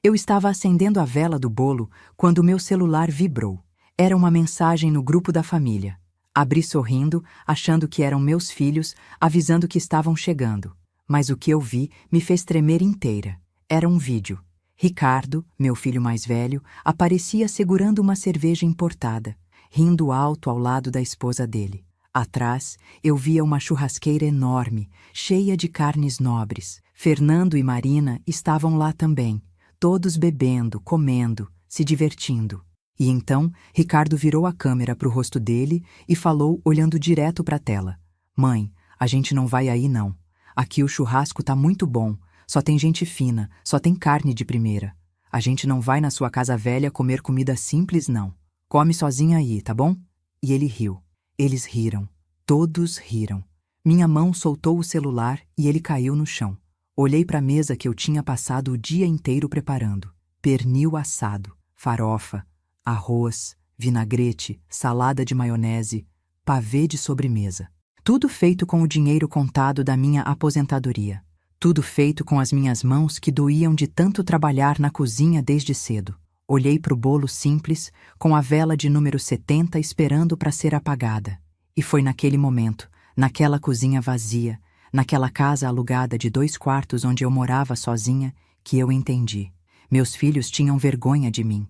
Eu estava acendendo a vela do bolo quando meu celular vibrou. Era uma mensagem no grupo da família. Abri sorrindo, achando que eram meus filhos, avisando que estavam chegando. Mas o que eu vi me fez tremer inteira. Era um vídeo. Ricardo, meu filho mais velho, aparecia segurando uma cerveja importada, rindo alto ao lado da esposa dele. Atrás, eu via uma churrasqueira enorme, cheia de carnes nobres. Fernando e Marina estavam lá também, todos bebendo, comendo, se divertindo. E então, Ricardo virou a câmera para o rosto dele e falou olhando direto para a tela. Mãe, a gente não vai aí não. Aqui o churrasco tá muito bom. Só tem gente fina, só tem carne de primeira. A gente não vai na sua casa velha comer comida simples, não. Come sozinha aí, tá bom? E ele riu. Eles riram. Todos riram. Minha mão soltou o celular e ele caiu no chão. Olhei para a mesa que eu tinha passado o dia inteiro preparando. Pernil assado, farofa, arroz, vinagrete, salada de maionese, pavê de sobremesa. Tudo feito com o dinheiro contado da minha aposentadoria. Tudo feito com as minhas mãos que doíam de tanto trabalhar na cozinha desde cedo. Olhei para o bolo simples, com a vela de número 70 esperando para ser apagada. E foi naquele momento, naquela cozinha vazia, naquela casa alugada de 2 quartos onde eu morava sozinha, que eu entendi. Meus filhos tinham vergonha de mim.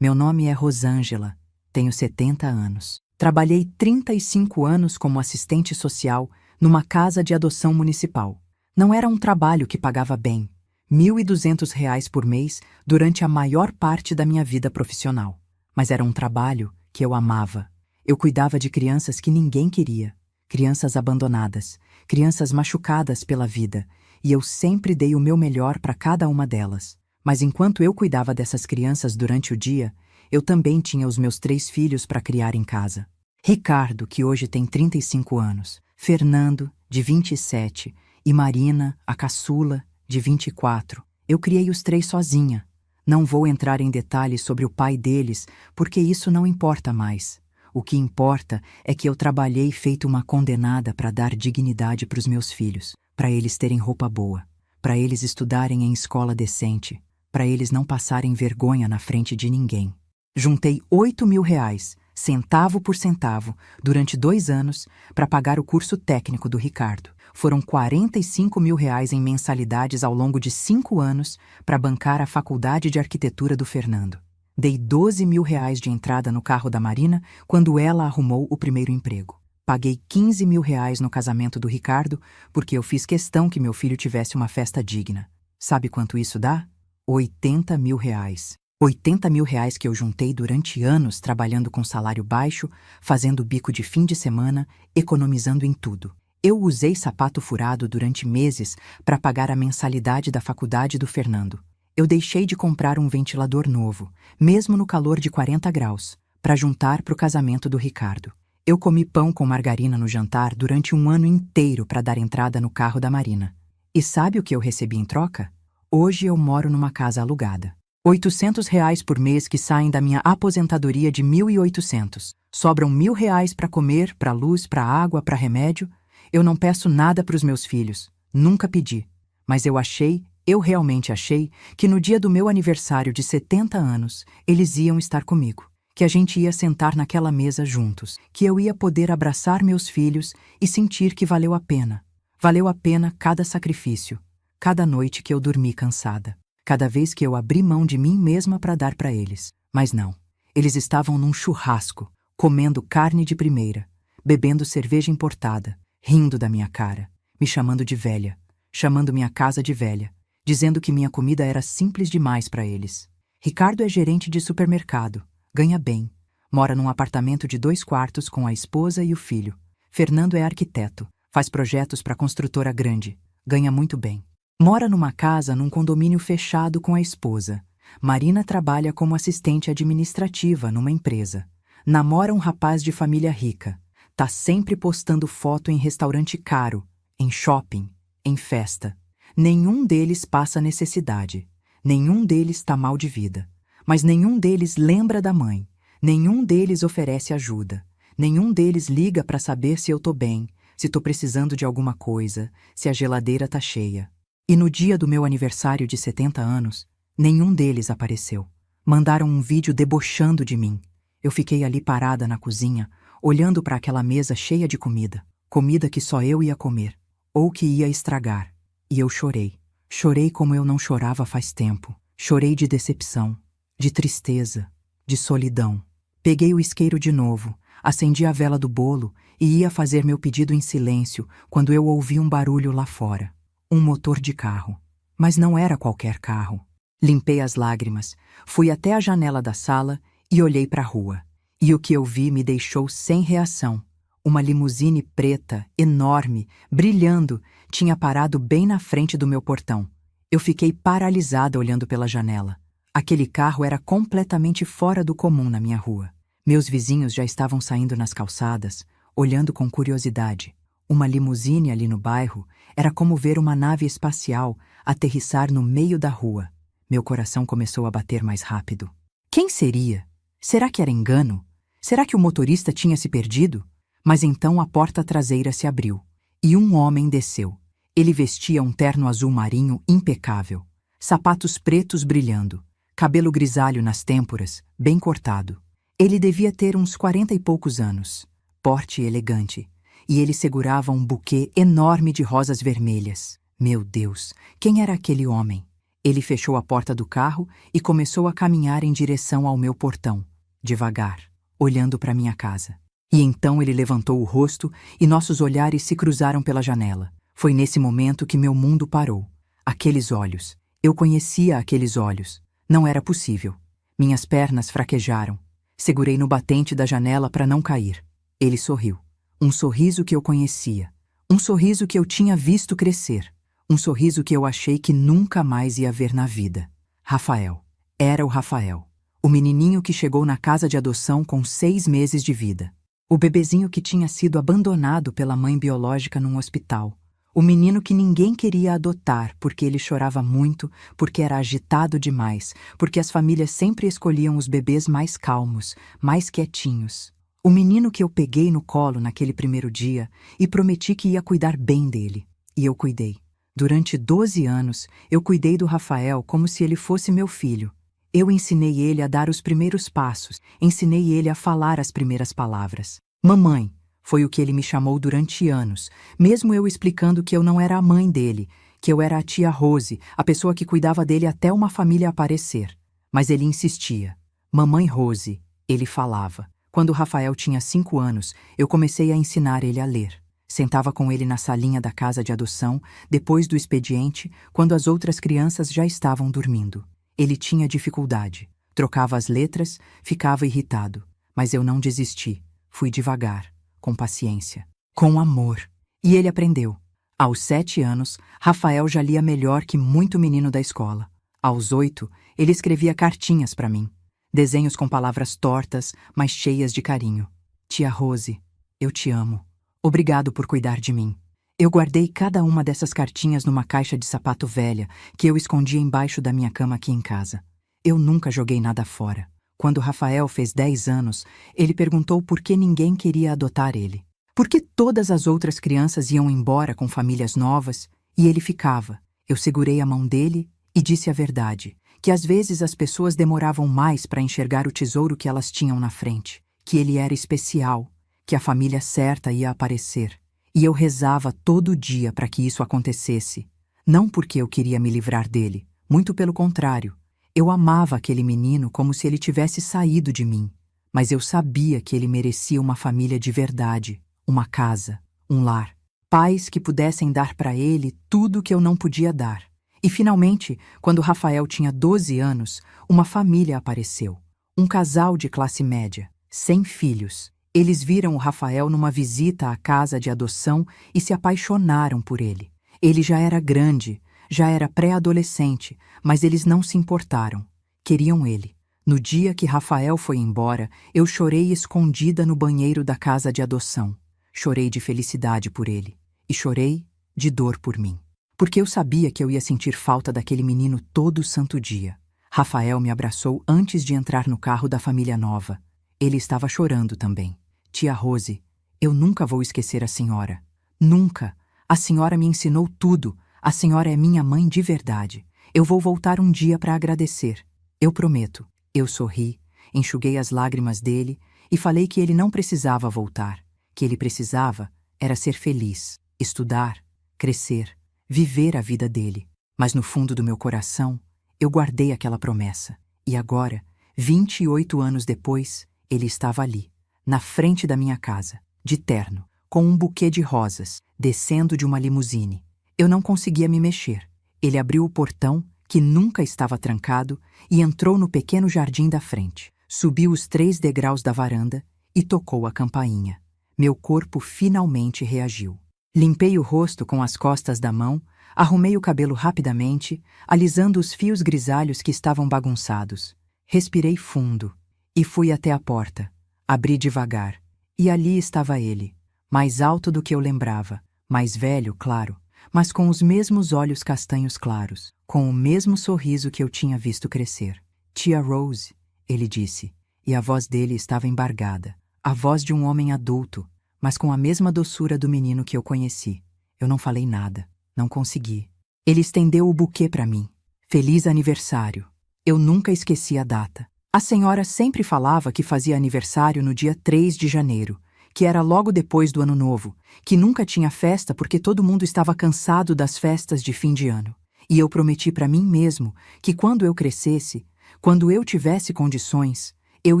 Meu nome é Rosângela, tenho 70 anos. Trabalhei 35 anos como assistente social numa casa de adoção municipal. Não era um trabalho que pagava bem, R$ 1.200 por mês durante a maior parte da minha vida profissional. Mas era um trabalho que eu amava. Eu cuidava de crianças que ninguém queria, crianças abandonadas, crianças machucadas pela vida, e eu sempre dei o meu melhor para cada uma delas. Mas enquanto eu cuidava dessas crianças durante o dia, eu também tinha os meus 3 filhos para criar em casa. Ricardo, que hoje tem 35 anos, Fernando, de 27, e Marina, a caçula, de 24. Eu criei os 3 sozinha. Não vou entrar em detalhes sobre o pai deles, porque isso não importa mais. O que importa é que eu trabalhei feito uma condenada para dar dignidade para os meus filhos, para eles terem roupa boa, para eles estudarem em escola decente, para eles não passarem vergonha na frente de ninguém. Juntei R$ 8.000, centavo por centavo, durante 2 anos, para pagar o curso técnico do Ricardo. Foram R$ 45.000 em mensalidades ao longo de 5 anos para bancar a faculdade de arquitetura do Fernando. Dei R$ 12.000 de entrada no carro da Marina quando ela arrumou o primeiro emprego. Paguei R$ 15.000 no casamento do Ricardo porque eu fiz questão que meu filho tivesse uma festa digna. Sabe quanto isso dá? R$ 80.000. R$ 80.000 que eu juntei durante anos trabalhando com salário baixo, fazendo bico de fim de semana, economizando em tudo. Eu usei sapato furado durante meses para pagar a mensalidade da faculdade do Fernando. Eu deixei de comprar um ventilador novo, mesmo no calor de 40 graus, para juntar para o casamento do Ricardo. Eu comi pão com margarina no jantar durante um ano inteiro para dar entrada no carro da Marina. E sabe o que eu recebi em troca? Hoje eu moro numa casa alugada. R$ 800 por mês que saem da minha aposentadoria de 1.800. Sobram R$ 1.000 para comer, para luz, para água, para remédio. Eu não peço nada para os meus filhos. Nunca pedi. Mas eu realmente achei que no dia do meu aniversário de 70 anos, eles iam estar comigo. Que a gente ia sentar naquela mesa juntos. Que eu ia poder abraçar meus filhos e sentir que valeu a pena. Valeu a pena cada sacrifício. Cada noite que eu dormi cansada. Cada vez que eu abri mão de mim mesma para dar para eles. Mas não. Eles estavam num churrasco, comendo carne de primeira, bebendo cerveja importada, rindo da minha cara, me chamando de velha, chamando minha casa de velha, dizendo que minha comida era simples demais para eles. Ricardo é gerente de supermercado, ganha bem, mora num apartamento de 2 quartos com a esposa e o filho. Fernando é arquiteto, faz projetos para construtora grande, ganha muito bem. Mora numa casa num condomínio fechado com a esposa. Marina trabalha como assistente administrativa numa empresa. Namora um rapaz de família rica. Tá sempre postando foto em restaurante caro, em shopping, em festa. Nenhum deles passa necessidade. Nenhum deles tá mal de vida. Mas nenhum deles lembra da mãe. Nenhum deles oferece ajuda. Nenhum deles liga para saber se eu tô bem, se tô precisando de alguma coisa, se a geladeira tá cheia. E no dia do meu aniversário de 70 anos, nenhum deles apareceu. Mandaram um vídeo debochando de mim. Eu fiquei ali parada na cozinha, olhando para aquela mesa cheia de comida. Comida que só eu ia comer, ou que ia estragar. E eu chorei. Chorei como eu não chorava faz tempo. Chorei de decepção, de tristeza, de solidão. Peguei o isqueiro de novo, acendi a vela do bolo e ia fazer meu pedido em silêncio quando eu ouvi um barulho lá fora. Um motor de carro. Mas não era qualquer carro. Limpei as lágrimas, fui até a janela da sala e olhei para a rua. E o que eu vi me deixou sem reação. Uma limusine preta, enorme, brilhando, tinha parado bem na frente do meu portão. Eu fiquei paralisada olhando pela janela. Aquele carro era completamente fora do comum na minha rua. Meus vizinhos já estavam saindo nas calçadas, olhando com curiosidade. Uma limusine ali no bairro era como ver uma nave espacial aterrissar no meio da rua. Meu coração começou a bater mais rápido. Quem seria? Será que era engano? Será que o motorista tinha se perdido? Mas então a porta traseira se abriu e um homem desceu. Ele vestia um terno azul marinho impecável, sapatos pretos brilhando, cabelo grisalho nas têmporas, bem cortado. Ele devia ter uns 40 e poucos anos, porte elegante, e ele segurava um buquê enorme de rosas vermelhas. Meu Deus, quem era aquele homem? Ele fechou a porta do carro e começou a caminhar em direção ao meu portão, devagar, olhando para minha casa. E então ele levantou o rosto e nossos olhares se cruzaram pela janela. Foi nesse momento que meu mundo parou. Aqueles olhos. Eu conhecia aqueles olhos. Não era possível. Minhas pernas fraquejaram. Segurei no batente da janela para não cair. Ele sorriu. Um sorriso que eu conhecia. Um sorriso que eu tinha visto crescer. Um sorriso que eu achei que nunca mais ia ver na vida. Rafael. Era o Rafael. O menininho que chegou na casa de adoção com 6 meses de vida. O bebezinho que tinha sido abandonado pela mãe biológica num hospital. O menino que ninguém queria adotar porque ele chorava muito, porque era agitado demais, porque as famílias sempre escolhiam os bebês mais calmos, mais quietinhos. O menino que eu peguei no colo naquele primeiro dia e prometi que ia cuidar bem dele. E eu cuidei. Durante 12 anos, eu cuidei do Rafael como se ele fosse meu filho. Eu ensinei ele a dar os primeiros passos, ensinei ele a falar as primeiras palavras. Mamãe, foi o que ele me chamou durante anos, mesmo eu explicando que eu não era a mãe dele, que eu era a tia Rose, a pessoa que cuidava dele até uma família aparecer. Mas ele insistia. Mamãe Rose, ele falava. Quando o Rafael tinha 5 anos, eu comecei a ensinar ele a ler. Sentava com ele na salinha da casa de adoção, depois do expediente, quando as outras crianças já estavam dormindo. Ele tinha dificuldade. Trocava as letras, ficava irritado. Mas eu não desisti. Fui devagar, com paciência, com amor. E ele aprendeu. Aos 7 anos, Rafael já lia melhor que muito menino da escola. Aos 8, ele escrevia cartinhas para mim. Desenhos com palavras tortas, mas cheias de carinho. Tia Rose, eu te amo. Obrigado por cuidar de mim. Eu guardei cada uma dessas cartinhas numa caixa de sapato velha que eu escondia embaixo da minha cama aqui em casa. Eu nunca joguei nada fora. Quando Rafael fez 10 anos, ele perguntou por que ninguém queria adotar ele. Por que todas as outras crianças iam embora com famílias novas e ele ficava? Eu segurei a mão dele e disse a verdade, que às vezes as pessoas demoravam mais para enxergar o tesouro que elas tinham na frente, que ele era especial, que a família certa ia aparecer. E eu rezava todo dia para que isso acontecesse. Não porque eu queria me livrar dele, muito pelo contrário. Eu amava aquele menino como se ele tivesse saído de mim. Mas eu sabia que ele merecia uma família de verdade, uma casa, um lar. Pais que pudessem dar para ele tudo que eu não podia dar. E finalmente, quando Rafael tinha 12 anos, uma família apareceu. Um casal de classe média, sem filhos. Eles viram o Rafael numa visita à casa de adoção e se apaixonaram por ele. Ele já era grande, já era pré-adolescente, mas eles não se importaram. Queriam ele. No dia que Rafael foi embora, eu chorei escondida no banheiro da casa de adoção. Chorei de felicidade por ele. E chorei de dor por mim. Porque eu sabia que eu ia sentir falta daquele menino todo santo dia. Rafael me abraçou antes de entrar no carro da família nova. Ele estava chorando também. Tia Rose, eu nunca vou esquecer a senhora. Nunca. A senhora me ensinou tudo. A senhora é minha mãe de verdade. Eu vou voltar um dia para agradecer. Eu prometo. Eu sorri, enxuguei as lágrimas dele e falei que ele não precisava voltar. Que ele precisava era ser feliz, estudar, crescer, viver a vida dele. Mas no fundo do meu coração, eu guardei aquela promessa. E agora, 28 anos depois, ele estava ali, na frente da minha casa, de terno, com um buquê de rosas, descendo de uma limusine. Eu não conseguia me mexer. Ele abriu o portão, que nunca estava trancado, e entrou no pequeno jardim da frente. Subiu os 3 degraus da varanda e tocou a campainha. Meu corpo finalmente reagiu. Limpei o rosto com as costas da mão, arrumei o cabelo rapidamente, alisando os fios grisalhos que estavam bagunçados. Respirei fundo e fui até a porta. Abri devagar, e ali estava ele, mais alto do que eu lembrava, mais velho, claro, mas com os mesmos olhos castanhos claros, com o mesmo sorriso que eu tinha visto crescer. Tia Rose, ele disse, e a voz dele estava embargada, a voz de um homem adulto, mas com a mesma doçura do menino que eu conheci. Eu não falei nada, não consegui. Ele estendeu o buquê para mim. Feliz aniversário. Eu nunca esqueci a data. A senhora sempre falava que fazia aniversário no dia 3 de janeiro, que era logo depois do Ano Novo, que nunca tinha festa porque todo mundo estava cansado das festas de fim de ano. E eu prometi para mim mesmo que quando eu crescesse, quando eu tivesse condições, eu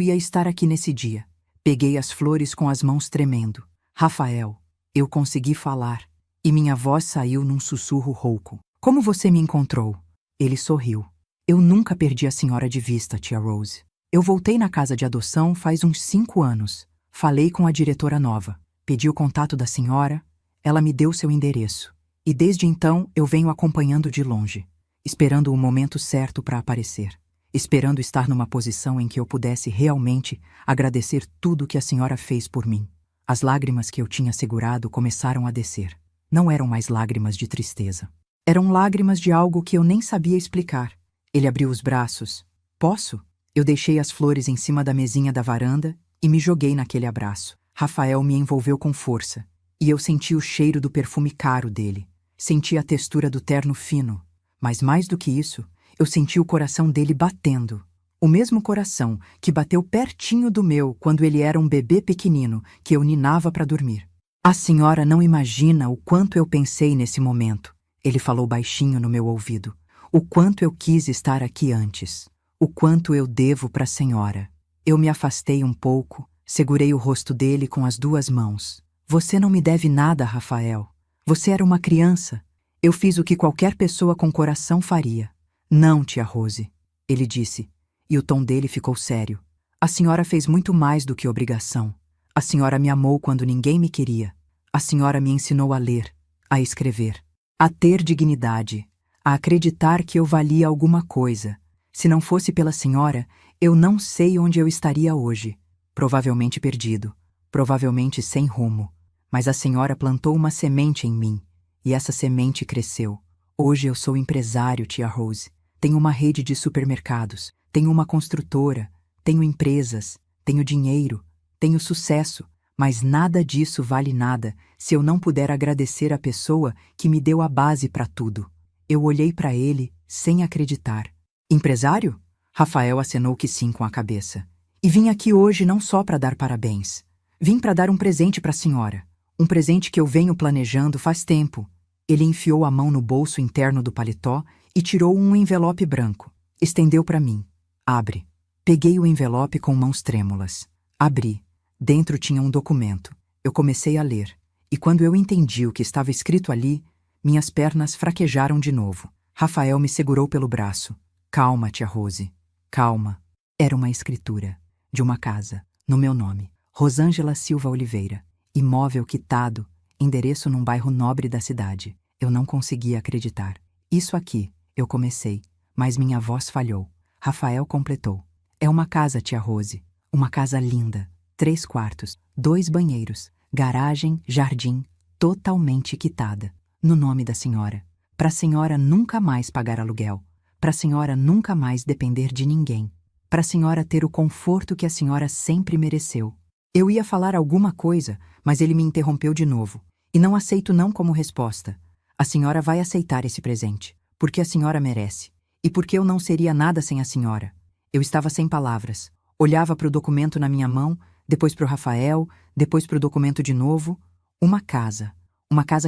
ia estar aqui nesse dia. Peguei as flores com as mãos tremendo. Rafael, eu consegui falar, e minha voz saiu num sussurro rouco. Como você me encontrou? Ele sorriu. Eu nunca perdi a senhora de vista, tia Rose. Eu voltei na casa de adoção faz uns 5 anos. Falei com a diretora nova. Pedi o contato da senhora. Ela me deu seu endereço. E desde então eu venho acompanhando de longe, esperando o momento certo para aparecer. Esperando estar numa posição em que eu pudesse realmente agradecer tudo que a senhora fez por mim. As lágrimas que eu tinha segurado começaram a descer. Não eram mais lágrimas de tristeza. Eram lágrimas de algo que eu nem sabia explicar. Ele abriu os braços. Posso? Eu deixei as flores em cima da mesinha da varanda e me joguei naquele abraço. Rafael me envolveu com força, e eu senti o cheiro do perfume caro dele. Senti a textura do terno fino, mas mais do que isso, eu senti o coração dele batendo. O mesmo coração que bateu pertinho do meu quando ele era um bebê pequenino que eu ninava para dormir. A senhora não imagina o quanto eu pensei nesse momento, ele falou baixinho no meu ouvido. O quanto eu quis estar aqui antes. O quanto eu devo para a senhora. Eu me afastei um pouco, segurei o rosto dele com as 2 mãos. Você não me deve nada, Rafael. Você era uma criança. Eu fiz o que qualquer pessoa com coração faria. Não, tia Rose, ele disse, e o tom dele ficou sério. A senhora fez muito mais do que obrigação. A senhora me amou quando ninguém me queria. A senhora me ensinou a ler, a escrever, a ter dignidade, a acreditar que eu valia alguma coisa. Se não fosse pela senhora, eu não sei onde eu estaria hoje. Provavelmente perdido, provavelmente sem rumo. Mas a senhora plantou uma semente em mim, e essa semente cresceu. Hoje eu sou empresário, tia Rose. Tenho uma rede de supermercados, tenho uma construtora, tenho empresas, tenho dinheiro, tenho sucesso, mas nada disso vale nada se eu não puder agradecer a pessoa que me deu a base para tudo. Eu olhei para ele, sem acreditar. Empresário? Rafael acenou que sim com a cabeça. E vim aqui hoje não só para dar parabéns. Vim para dar um presente para a senhora. Um presente que eu venho planejando faz tempo. Ele enfiou a mão no bolso interno do paletó e tirou um envelope branco. Estendeu para mim. Abre. Peguei o envelope com mãos trêmulas. Abri. Dentro tinha um documento. Eu comecei a ler. E quando eu entendi o que estava escrito ali, minhas pernas fraquejaram de novo. Rafael me segurou pelo braço. Calma, tia Rose. Calma. Era uma escritura. De uma casa. No meu nome. Rosângela Silva Oliveira. Imóvel quitado. Endereço num bairro nobre da cidade. Eu não conseguia acreditar. Isso aqui, eu comecei. Mas minha voz falhou. Rafael completou. É uma casa, tia Rose. Uma casa linda. 3 quartos. 2 banheiros. Garagem, jardim. Totalmente quitada. No nome da senhora. Para a senhora nunca mais pagar aluguel. Para a senhora nunca mais depender de ninguém. Para a senhora ter o conforto que a senhora sempre mereceu. Eu ia falar alguma coisa, mas ele me interrompeu de novo. E não aceito não como resposta. A senhora vai aceitar esse presente, porque a senhora merece. E porque eu não seria nada sem a senhora. Eu estava sem palavras. Olhava para o documento na minha mão, depois para o Rafael, depois para o documento de novo. Uma casa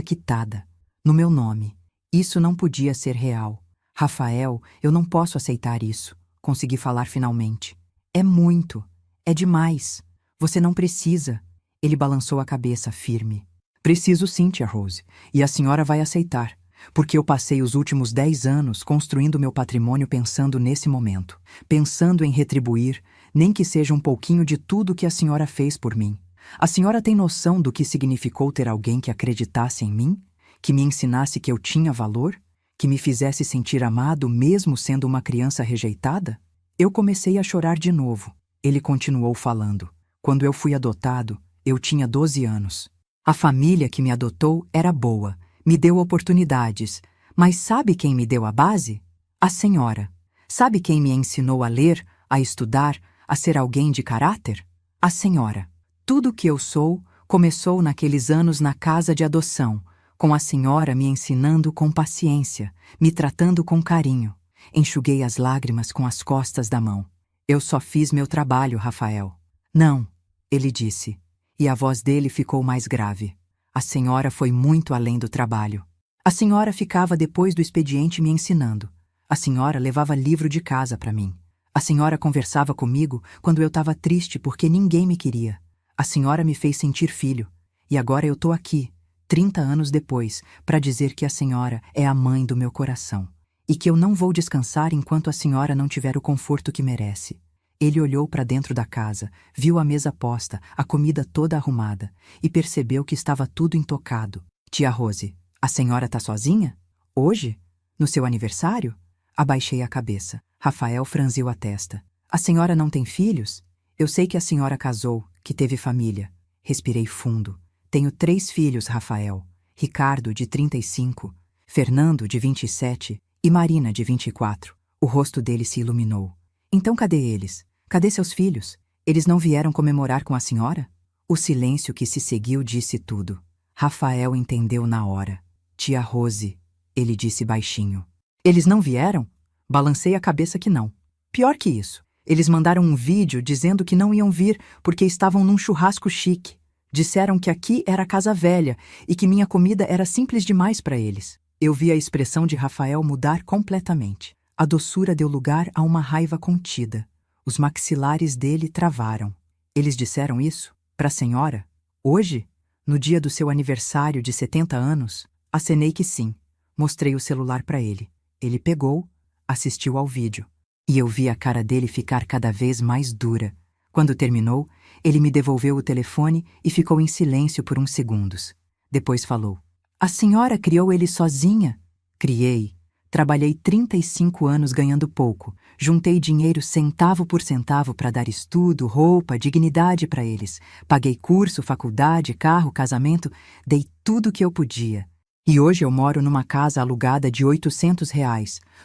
quitada, no meu nome. Isso não podia ser real. Rafael, eu não posso aceitar isso. Consegui falar finalmente. É muito. É demais. Você não precisa. Ele balançou a cabeça, firme. Preciso sim, tia Rose. E a senhora vai aceitar. Porque eu passei os últimos 10 anos construindo meu patrimônio pensando nesse momento. Pensando em retribuir, nem que seja um pouquinho de tudo que a senhora fez por mim. A senhora tem noção do que significou ter alguém que acreditasse em mim? Que me ensinasse que eu tinha valor? Que me fizesse sentir amado mesmo sendo uma criança rejeitada? Eu comecei a chorar de novo. Ele continuou falando. Quando eu fui adotado, eu tinha 12 anos. A família que me adotou era boa, me deu oportunidades. Mas sabe quem me deu a base? A senhora. Sabe quem me ensinou a ler, a estudar, a ser alguém de caráter? A senhora. Tudo o que eu sou começou naqueles anos na casa de adoção, com a senhora me ensinando com paciência, me tratando com carinho. Enxuguei as lágrimas com as costas da mão. Eu só fiz meu trabalho, Rafael. Não, ele disse, e a voz dele ficou mais grave. A senhora foi muito além do trabalho. A senhora ficava depois do expediente me ensinando. A senhora levava livro de casa para mim. A senhora conversava comigo quando eu estava triste porque ninguém me queria. A senhora me fez sentir filho. E agora eu tô aqui, 30 anos depois, para dizer que a senhora é a mãe do meu coração. E que eu não vou descansar enquanto a senhora não tiver o conforto que merece. Ele olhou para dentro da casa, viu a mesa posta, a comida toda arrumada, e percebeu que estava tudo intocado. Tia Rose, a senhora tá sozinha? Hoje? No seu aniversário? Abaixei a cabeça. Rafael franziu a testa. A senhora não tem filhos? Eu sei que a senhora casou, que teve família. Respirei fundo. Tenho 3 filhos, Rafael. Ricardo, de 35, Fernando, de 27 e Marina, de 24. O rosto dele se iluminou. Então cadê eles? Cadê seus filhos? Eles não vieram comemorar com a senhora? O silêncio que se seguiu disse tudo. Rafael entendeu na hora. Tia Rose, ele disse baixinho. Eles não vieram? Balancei a cabeça que não. Pior que isso. Eles mandaram um vídeo dizendo que não iam vir porque estavam num churrasco chique. Disseram que aqui era casa velha e que minha comida era simples demais para eles. Eu vi a expressão de Rafael mudar completamente. A doçura deu lugar a uma raiva contida. Os maxilares dele travaram. Eles disseram isso? Para a senhora? Hoje? No dia do seu aniversário de 70 anos? Acenei que sim. Mostrei o celular para ele. Ele pegou, assistiu ao vídeo. E eu vi a cara dele ficar cada vez mais dura. Quando terminou, ele me devolveu o telefone e ficou em silêncio por uns segundos. Depois falou. A senhora criou ele sozinha? Criei. Trabalhei 35 anos ganhando pouco. Juntei dinheiro centavo por centavo para dar estudo, roupa, dignidade para eles. Paguei curso, faculdade, carro, casamento. Dei tudo o que eu podia. E hoje eu moro numa casa alugada de R$ 800.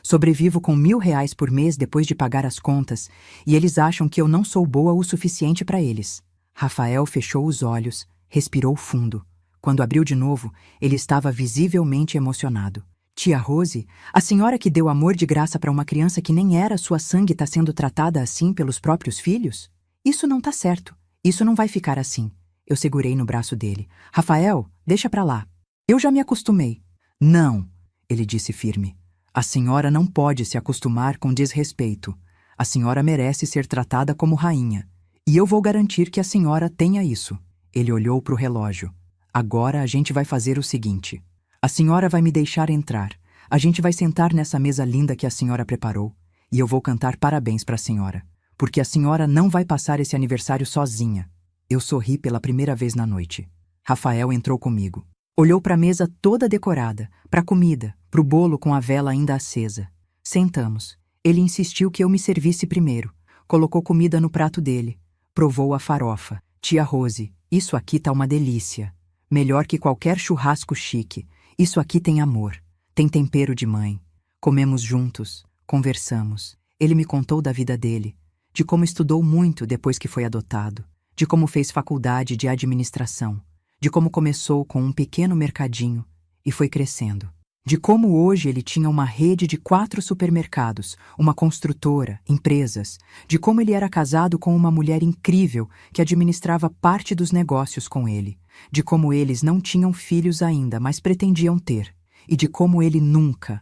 Sobrevivo com R$ 1.000 por mês depois de pagar as contas. E eles acham que eu não sou boa o suficiente para eles. Rafael fechou os olhos, respirou fundo. Quando abriu de novo, ele estava visivelmente emocionado. Tia Rose, a senhora que deu amor de graça para uma criança que nem era sua sangue está sendo tratada assim pelos próprios filhos? Isso não tá certo. Isso não vai ficar assim. Eu segurei no braço dele. Rafael, deixa pra lá. Eu já me acostumei. Não, ele disse firme. A senhora não pode se acostumar com desrespeito. A senhora merece ser tratada como rainha. E eu vou garantir que a senhora tenha isso. Ele olhou para o relógio. Agora a gente vai fazer o seguinte. A senhora vai me deixar entrar. A gente vai sentar nessa mesa linda que a senhora preparou. E eu vou cantar parabéns para a senhora. Porque a senhora não vai passar esse aniversário sozinha. Eu sorri pela primeira vez na noite. Rafael entrou comigo. Olhou para a mesa toda decorada, para a comida, para o bolo com a vela ainda acesa. Sentamos. Ele insistiu que eu me servisse primeiro. Colocou comida no prato dele. Provou a farofa. Tia Rose, isso aqui tá uma delícia. Melhor que qualquer churrasco chique. Isso aqui tem amor. Tem tempero de mãe. Comemos juntos. Conversamos. Ele me contou da vida dele. De como estudou muito depois que foi adotado. De como fez faculdade de administração. De como começou com um pequeno mercadinho e foi crescendo. De como hoje ele tinha uma rede de 4 supermercados, uma construtora, empresas, de como ele era casado com uma mulher incrível que administrava parte dos negócios com ele, de como eles não tinham filhos ainda, mas pretendiam ter, e de como ele nunca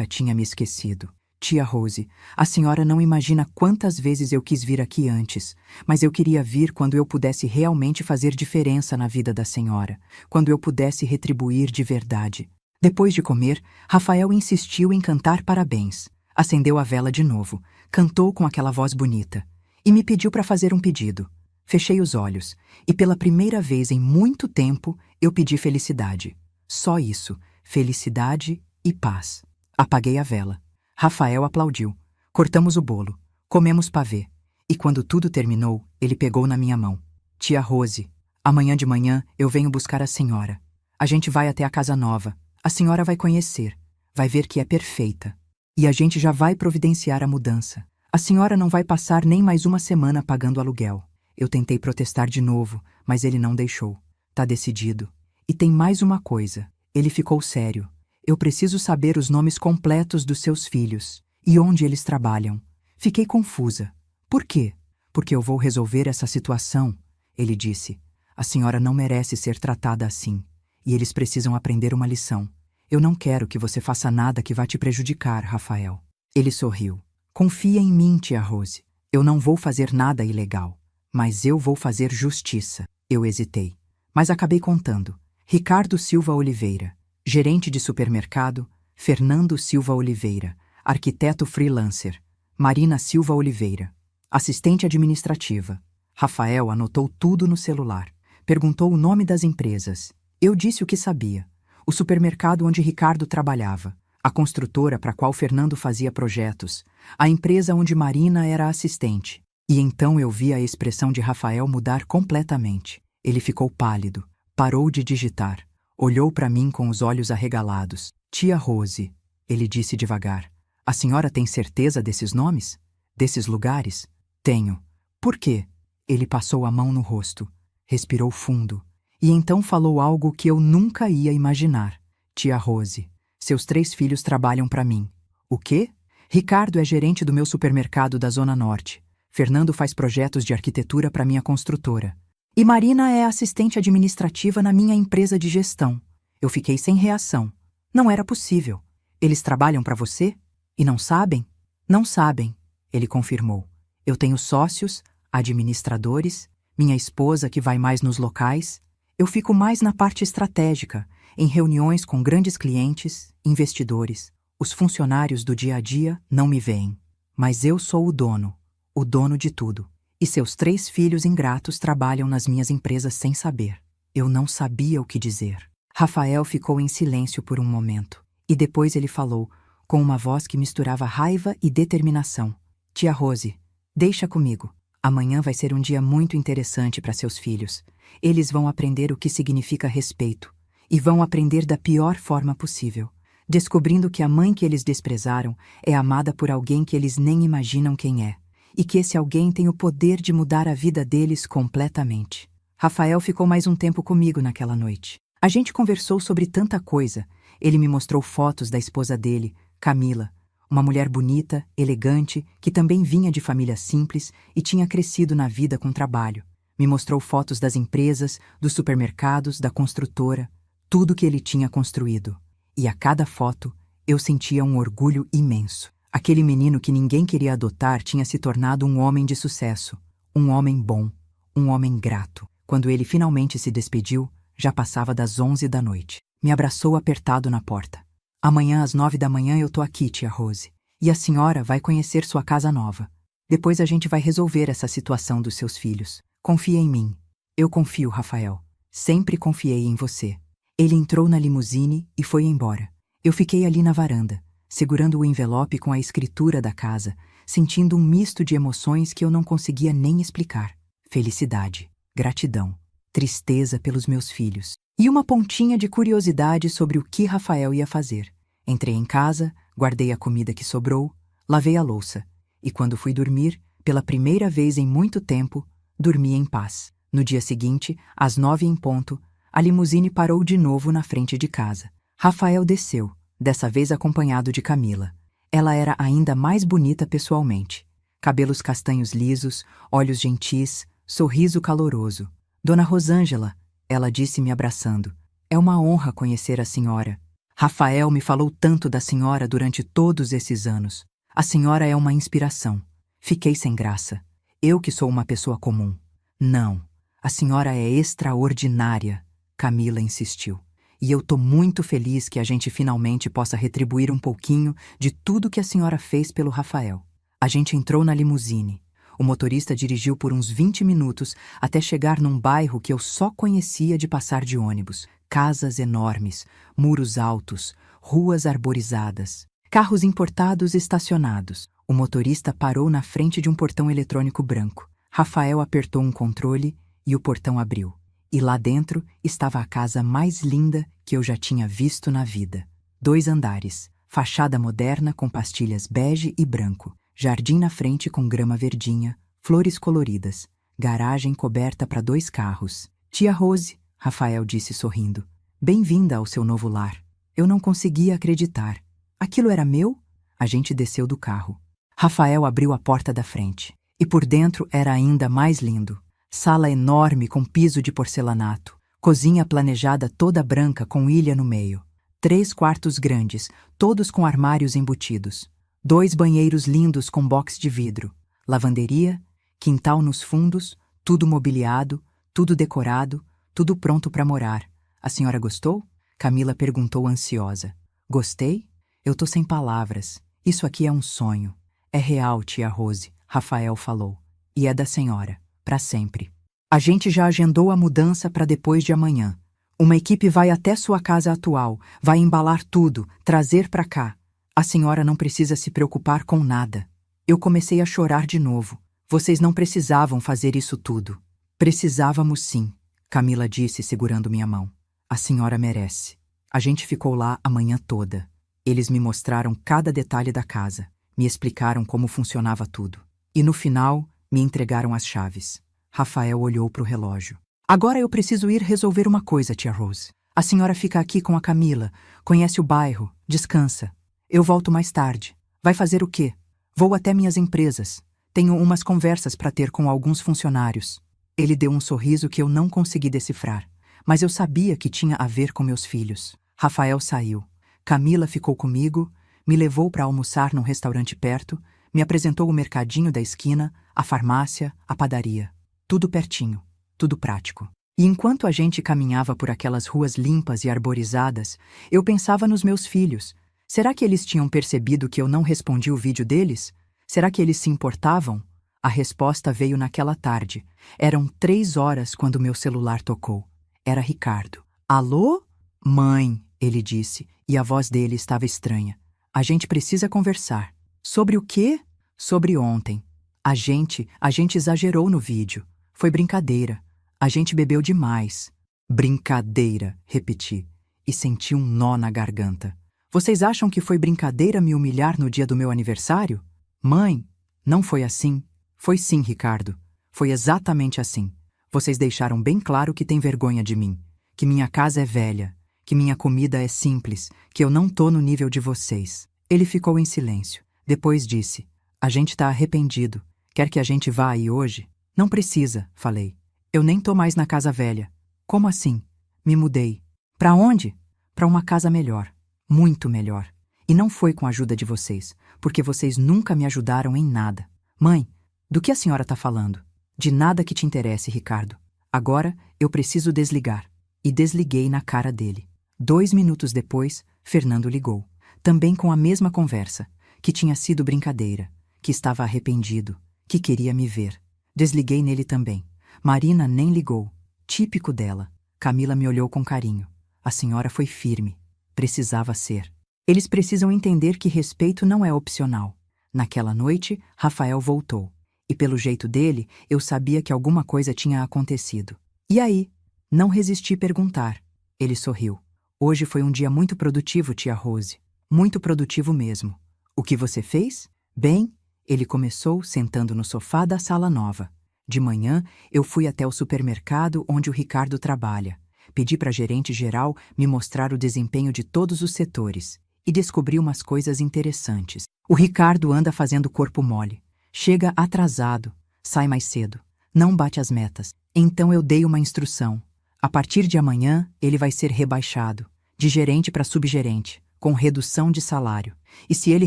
tinha me esquecido. Tia Rose, a senhora não imagina quantas vezes eu quis vir aqui antes, mas eu queria vir quando eu pudesse realmente fazer diferença na vida da senhora, quando eu pudesse retribuir de verdade. Depois de comer, Rafael insistiu em cantar parabéns. Acendeu a vela de novo, cantou com aquela voz bonita e me pediu para fazer um pedido. Fechei os olhos e pela primeira vez em muito tempo eu pedi felicidade. Só isso, felicidade e paz. Apaguei a vela. Rafael aplaudiu. Cortamos o bolo, comemos pavê. E quando tudo terminou, ele pegou na minha mão. Tia Rose, amanhã de manhã eu venho buscar a senhora. A gente vai até a casa nova. A senhora vai conhecer, vai ver que é perfeita. E a gente já vai providenciar a mudança. A senhora não vai passar nem mais uma semana pagando aluguel. Eu tentei protestar de novo, mas ele não deixou. Tá decidido. E tem mais uma coisa. Ele ficou sério. Eu preciso saber os nomes completos dos seus filhos e onde eles trabalham. Fiquei confusa. Por quê? Porque eu vou resolver essa situação, ele disse. A senhora não merece ser tratada assim. E eles precisam aprender uma lição. Eu não quero que você faça nada que vá te prejudicar, Rafael. Ele sorriu. Confia em mim, tia Rose. Eu não vou fazer nada ilegal. Mas eu vou fazer justiça. Eu hesitei. Mas acabei contando. Ricardo Silva Oliveira, gerente de supermercado. Fernando Silva Oliveira, arquiteto freelancer. Marina Silva Oliveira, assistente administrativa. Rafael anotou tudo no celular. Perguntou o nome das empresas. Eu disse o que sabia. O supermercado onde Ricardo trabalhava, a construtora para a qual Fernando fazia projetos, a empresa onde Marina era assistente. E então eu vi a expressão de Rafael mudar completamente. Ele ficou pálido, parou de digitar, olhou para mim com os olhos arregalados. Tia Rose, ele disse devagar, a senhora tem certeza desses nomes? Desses lugares? Tenho. Por quê? Ele passou a mão no rosto, respirou fundo. E então falou algo que eu nunca ia imaginar. Tia Rose, seus 3 filhos trabalham para mim. O quê? Ricardo é gerente do meu supermercado da Zona Norte. Fernando faz projetos de arquitetura para minha construtora. E Marina é assistente administrativa na minha empresa de gestão. Eu fiquei sem reação. Não era possível. Eles trabalham para você? E não sabem? Não sabem, ele confirmou. Eu tenho sócios, administradores, minha esposa que vai mais nos locais. Eu fico mais na parte estratégica, em reuniões com grandes clientes, investidores. Os funcionários do dia a dia não me veem. Mas eu sou o dono de tudo. E seus 3 filhos ingratos trabalham nas minhas empresas sem saber. Eu não sabia o que dizer. Rafael ficou em silêncio por um momento. E depois ele falou, com uma voz que misturava raiva e determinação. Tia Rose, deixa comigo. Amanhã vai ser um dia muito interessante para seus filhos. Eles vão aprender o que significa respeito. E vão aprender da pior forma possível, descobrindo que a mãe que eles desprezaram é amada por alguém que eles nem imaginam quem é. E que esse alguém tem o poder de mudar a vida deles completamente. Rafael ficou mais um tempo comigo naquela noite. A gente conversou sobre tanta coisa. Ele me mostrou fotos da esposa dele, Camila, uma mulher bonita, elegante, que também vinha de família simples e tinha crescido na vida com trabalho. Me mostrou fotos das empresas, dos supermercados, da construtora, tudo que ele tinha construído. E a cada foto, eu sentia um orgulho imenso. Aquele menino que ninguém queria adotar tinha se tornado um homem de sucesso, um homem bom, um homem grato. Quando ele finalmente se despediu, já passava das 11 da noite. Me abraçou apertado na porta. Amanhã às 9 da manhã eu tô aqui, tia Rose. E a senhora vai conhecer sua casa nova. Depois a gente vai resolver essa situação dos seus filhos. Confia em mim. Eu confio, Rafael. Sempre confiei em você. Ele entrou na limusine e foi embora. Eu fiquei ali na varanda, segurando o envelope com a escritura da casa, sentindo um misto de emoções que eu não conseguia nem explicar. Felicidade, gratidão, tristeza pelos meus filhos e uma pontinha de curiosidade sobre o que Rafael ia fazer. Entrei em casa, guardei a comida que sobrou, lavei a louça e quando fui dormir, pela primeira vez em muito tempo, dormi em paz. No dia seguinte, às 9 em ponto, a limusine parou de novo na frente de casa. Rafael desceu, dessa vez acompanhado de Camila. Ela era ainda mais bonita pessoalmente. Cabelos castanhos lisos, olhos gentis, sorriso caloroso. Dona Rosângela, ela disse me abraçando. É uma honra conhecer a senhora. Rafael me falou tanto da senhora durante todos esses anos. A senhora é uma inspiração. Fiquei sem graça. Eu que sou uma pessoa comum. Não, a senhora é extraordinária, Camila insistiu. E eu tô muito feliz que a gente finalmente possa retribuir um pouquinho de tudo que a senhora fez pelo Rafael. A gente entrou na limusine. O motorista dirigiu por uns 20 minutos até chegar num bairro que eu só conhecia de passar de ônibus. Casas enormes, muros altos, ruas arborizadas, carros importados estacionados. O motorista parou na frente de um portão eletrônico branco. Rafael apertou um controle e o portão abriu. E lá dentro estava a casa mais linda que eu já tinha visto na vida. 2 andares, fachada moderna com pastilhas bege e branco, jardim na frente com grama verdinha, flores coloridas, garagem coberta para 2 carros. Tia Rose, Rafael disse sorrindo, bem-vinda ao seu novo lar. Eu não conseguia acreditar. Aquilo era meu? A gente desceu do carro. Rafael abriu a porta da frente. E por dentro era ainda mais lindo. Sala enorme com piso de porcelanato. Cozinha planejada toda branca com ilha no meio. 3 quartos grandes, todos com armários embutidos. 2 banheiros lindos com box de vidro. Lavanderia, quintal nos fundos, tudo mobiliado, tudo decorado, tudo pronto para morar. A senhora gostou? Camila perguntou ansiosa. Gostei? Eu tô sem palavras. Isso aqui é um sonho. É real, tia Rose, Rafael falou. E é da senhora, para sempre. A gente já agendou a mudança para depois de amanhã. Uma equipe vai até sua casa atual, vai embalar tudo, trazer para cá. A senhora não precisa se preocupar com nada. Eu comecei a chorar de novo. Vocês não precisavam fazer isso tudo. Precisávamos sim, Camila disse segurando minha mão. A senhora merece. A gente ficou lá a manhã toda. Eles me mostraram cada detalhe da casa, me explicaram como funcionava tudo. E no final, me entregaram as chaves. Rafael olhou para o relógio. Agora eu preciso ir resolver uma coisa, tia Rose. A senhora fica aqui com a Camila, conhece o bairro, descansa. Eu volto mais tarde. Vai fazer o quê? Vou até minhas empresas. Tenho umas conversas para ter com alguns funcionários. Ele deu um sorriso que eu não consegui decifrar, mas eu sabia que tinha a ver com meus filhos. Rafael saiu. Camila ficou comigo, me levou para almoçar num restaurante perto, me apresentou o mercadinho da esquina, a farmácia, a padaria. Tudo pertinho, tudo prático. E enquanto a gente caminhava por aquelas ruas limpas e arborizadas, eu pensava nos meus filhos. Será que eles tinham percebido que eu não respondi o vídeo deles? Será que eles se importavam? A resposta veio naquela tarde. Eram 3 horas quando meu celular tocou. Era Ricardo. Alô? Mãe, ele disse, e a voz dele estava estranha. A gente precisa conversar. Sobre o quê? Sobre ontem. A gente exagerou no vídeo. Foi brincadeira. A gente bebeu demais. Brincadeira, repeti, e senti um nó na garganta. Vocês acham que foi brincadeira me humilhar no dia do meu aniversário? Mãe, não foi assim. Foi sim, Ricardo. Foi exatamente assim. Vocês deixaram bem claro que tem vergonha de mim, que minha casa é velha, que minha comida é simples, que eu não tô no nível de vocês. Ele ficou em silêncio. Depois disse, a gente tá arrependido. Quer que a gente vá aí hoje? Não precisa, falei. Eu nem tô mais na casa velha. Como assim? Me mudei. Pra onde? Pra uma casa melhor. Muito melhor. E não foi com a ajuda de vocês, porque vocês nunca me ajudaram em nada. Mãe, do que a senhora tá falando? De nada que te interesse, Ricardo. Agora eu preciso desligar. E desliguei na cara dele. 2 minutos depois, Fernando ligou. Também com a mesma conversa, que tinha sido brincadeira, que estava arrependido, que queria me ver. Desliguei nele também. Marina nem ligou. Típico dela. Camila me olhou com carinho. A senhora foi firme. Precisava ser. Eles precisam entender que respeito não é opcional. Naquela noite, Rafael voltou. E pelo jeito dele, eu sabia que alguma coisa tinha acontecido. E aí? Não resisti perguntar. Ele sorriu. Hoje foi um dia muito produtivo, tia Rose. Muito produtivo mesmo. O que você fez? Bem, ele começou sentando no sofá da sala nova. De manhã, eu fui até o supermercado onde o Ricardo trabalha. pedi para a gerente geral me mostrar o desempenho de todos os setores e descobri umas coisas interessantes. O Ricardo anda fazendo corpo mole, chega atrasado, sai mais cedo, não bate as metas. Então eu dei uma instrução. A partir de amanhã, ele vai ser rebaixado, de gerente para subgerente, com redução de salário. E se ele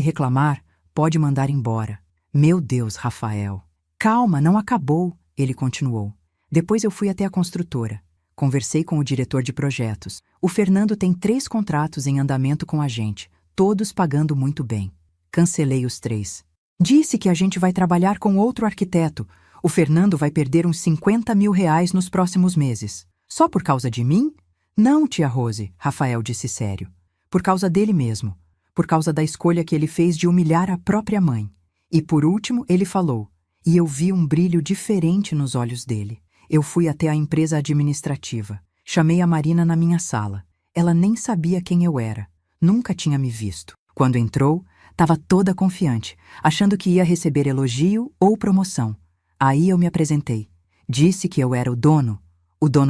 reclamar, pode mandar embora. Meu Deus, Rafael. Calma, não acabou, ele continuou. Depois eu fui até a construtora. Conversei com o diretor de projetos. O Fernando tem 3 contratos em andamento com a gente, todos pagando muito bem. Cancelei os 3. Disse que a gente vai trabalhar com outro arquiteto. O Fernando vai perder uns 50 mil reais nos próximos meses. Só por causa de mim? Não, tia Rose, Rafael disse sério. Por causa dele mesmo. Por causa da escolha que ele fez de humilhar a própria mãe. E por último, ele falou. E eu vi um brilho diferente nos olhos dele. Eu fui até a empresa administrativa. Chamei a Marina na minha sala. Ela nem sabia quem eu era. Nunca tinha me visto. Quando entrou, estava toda confiante, achando que ia receber elogio ou promoção. Aí eu me apresentei. Disse que eu era o dono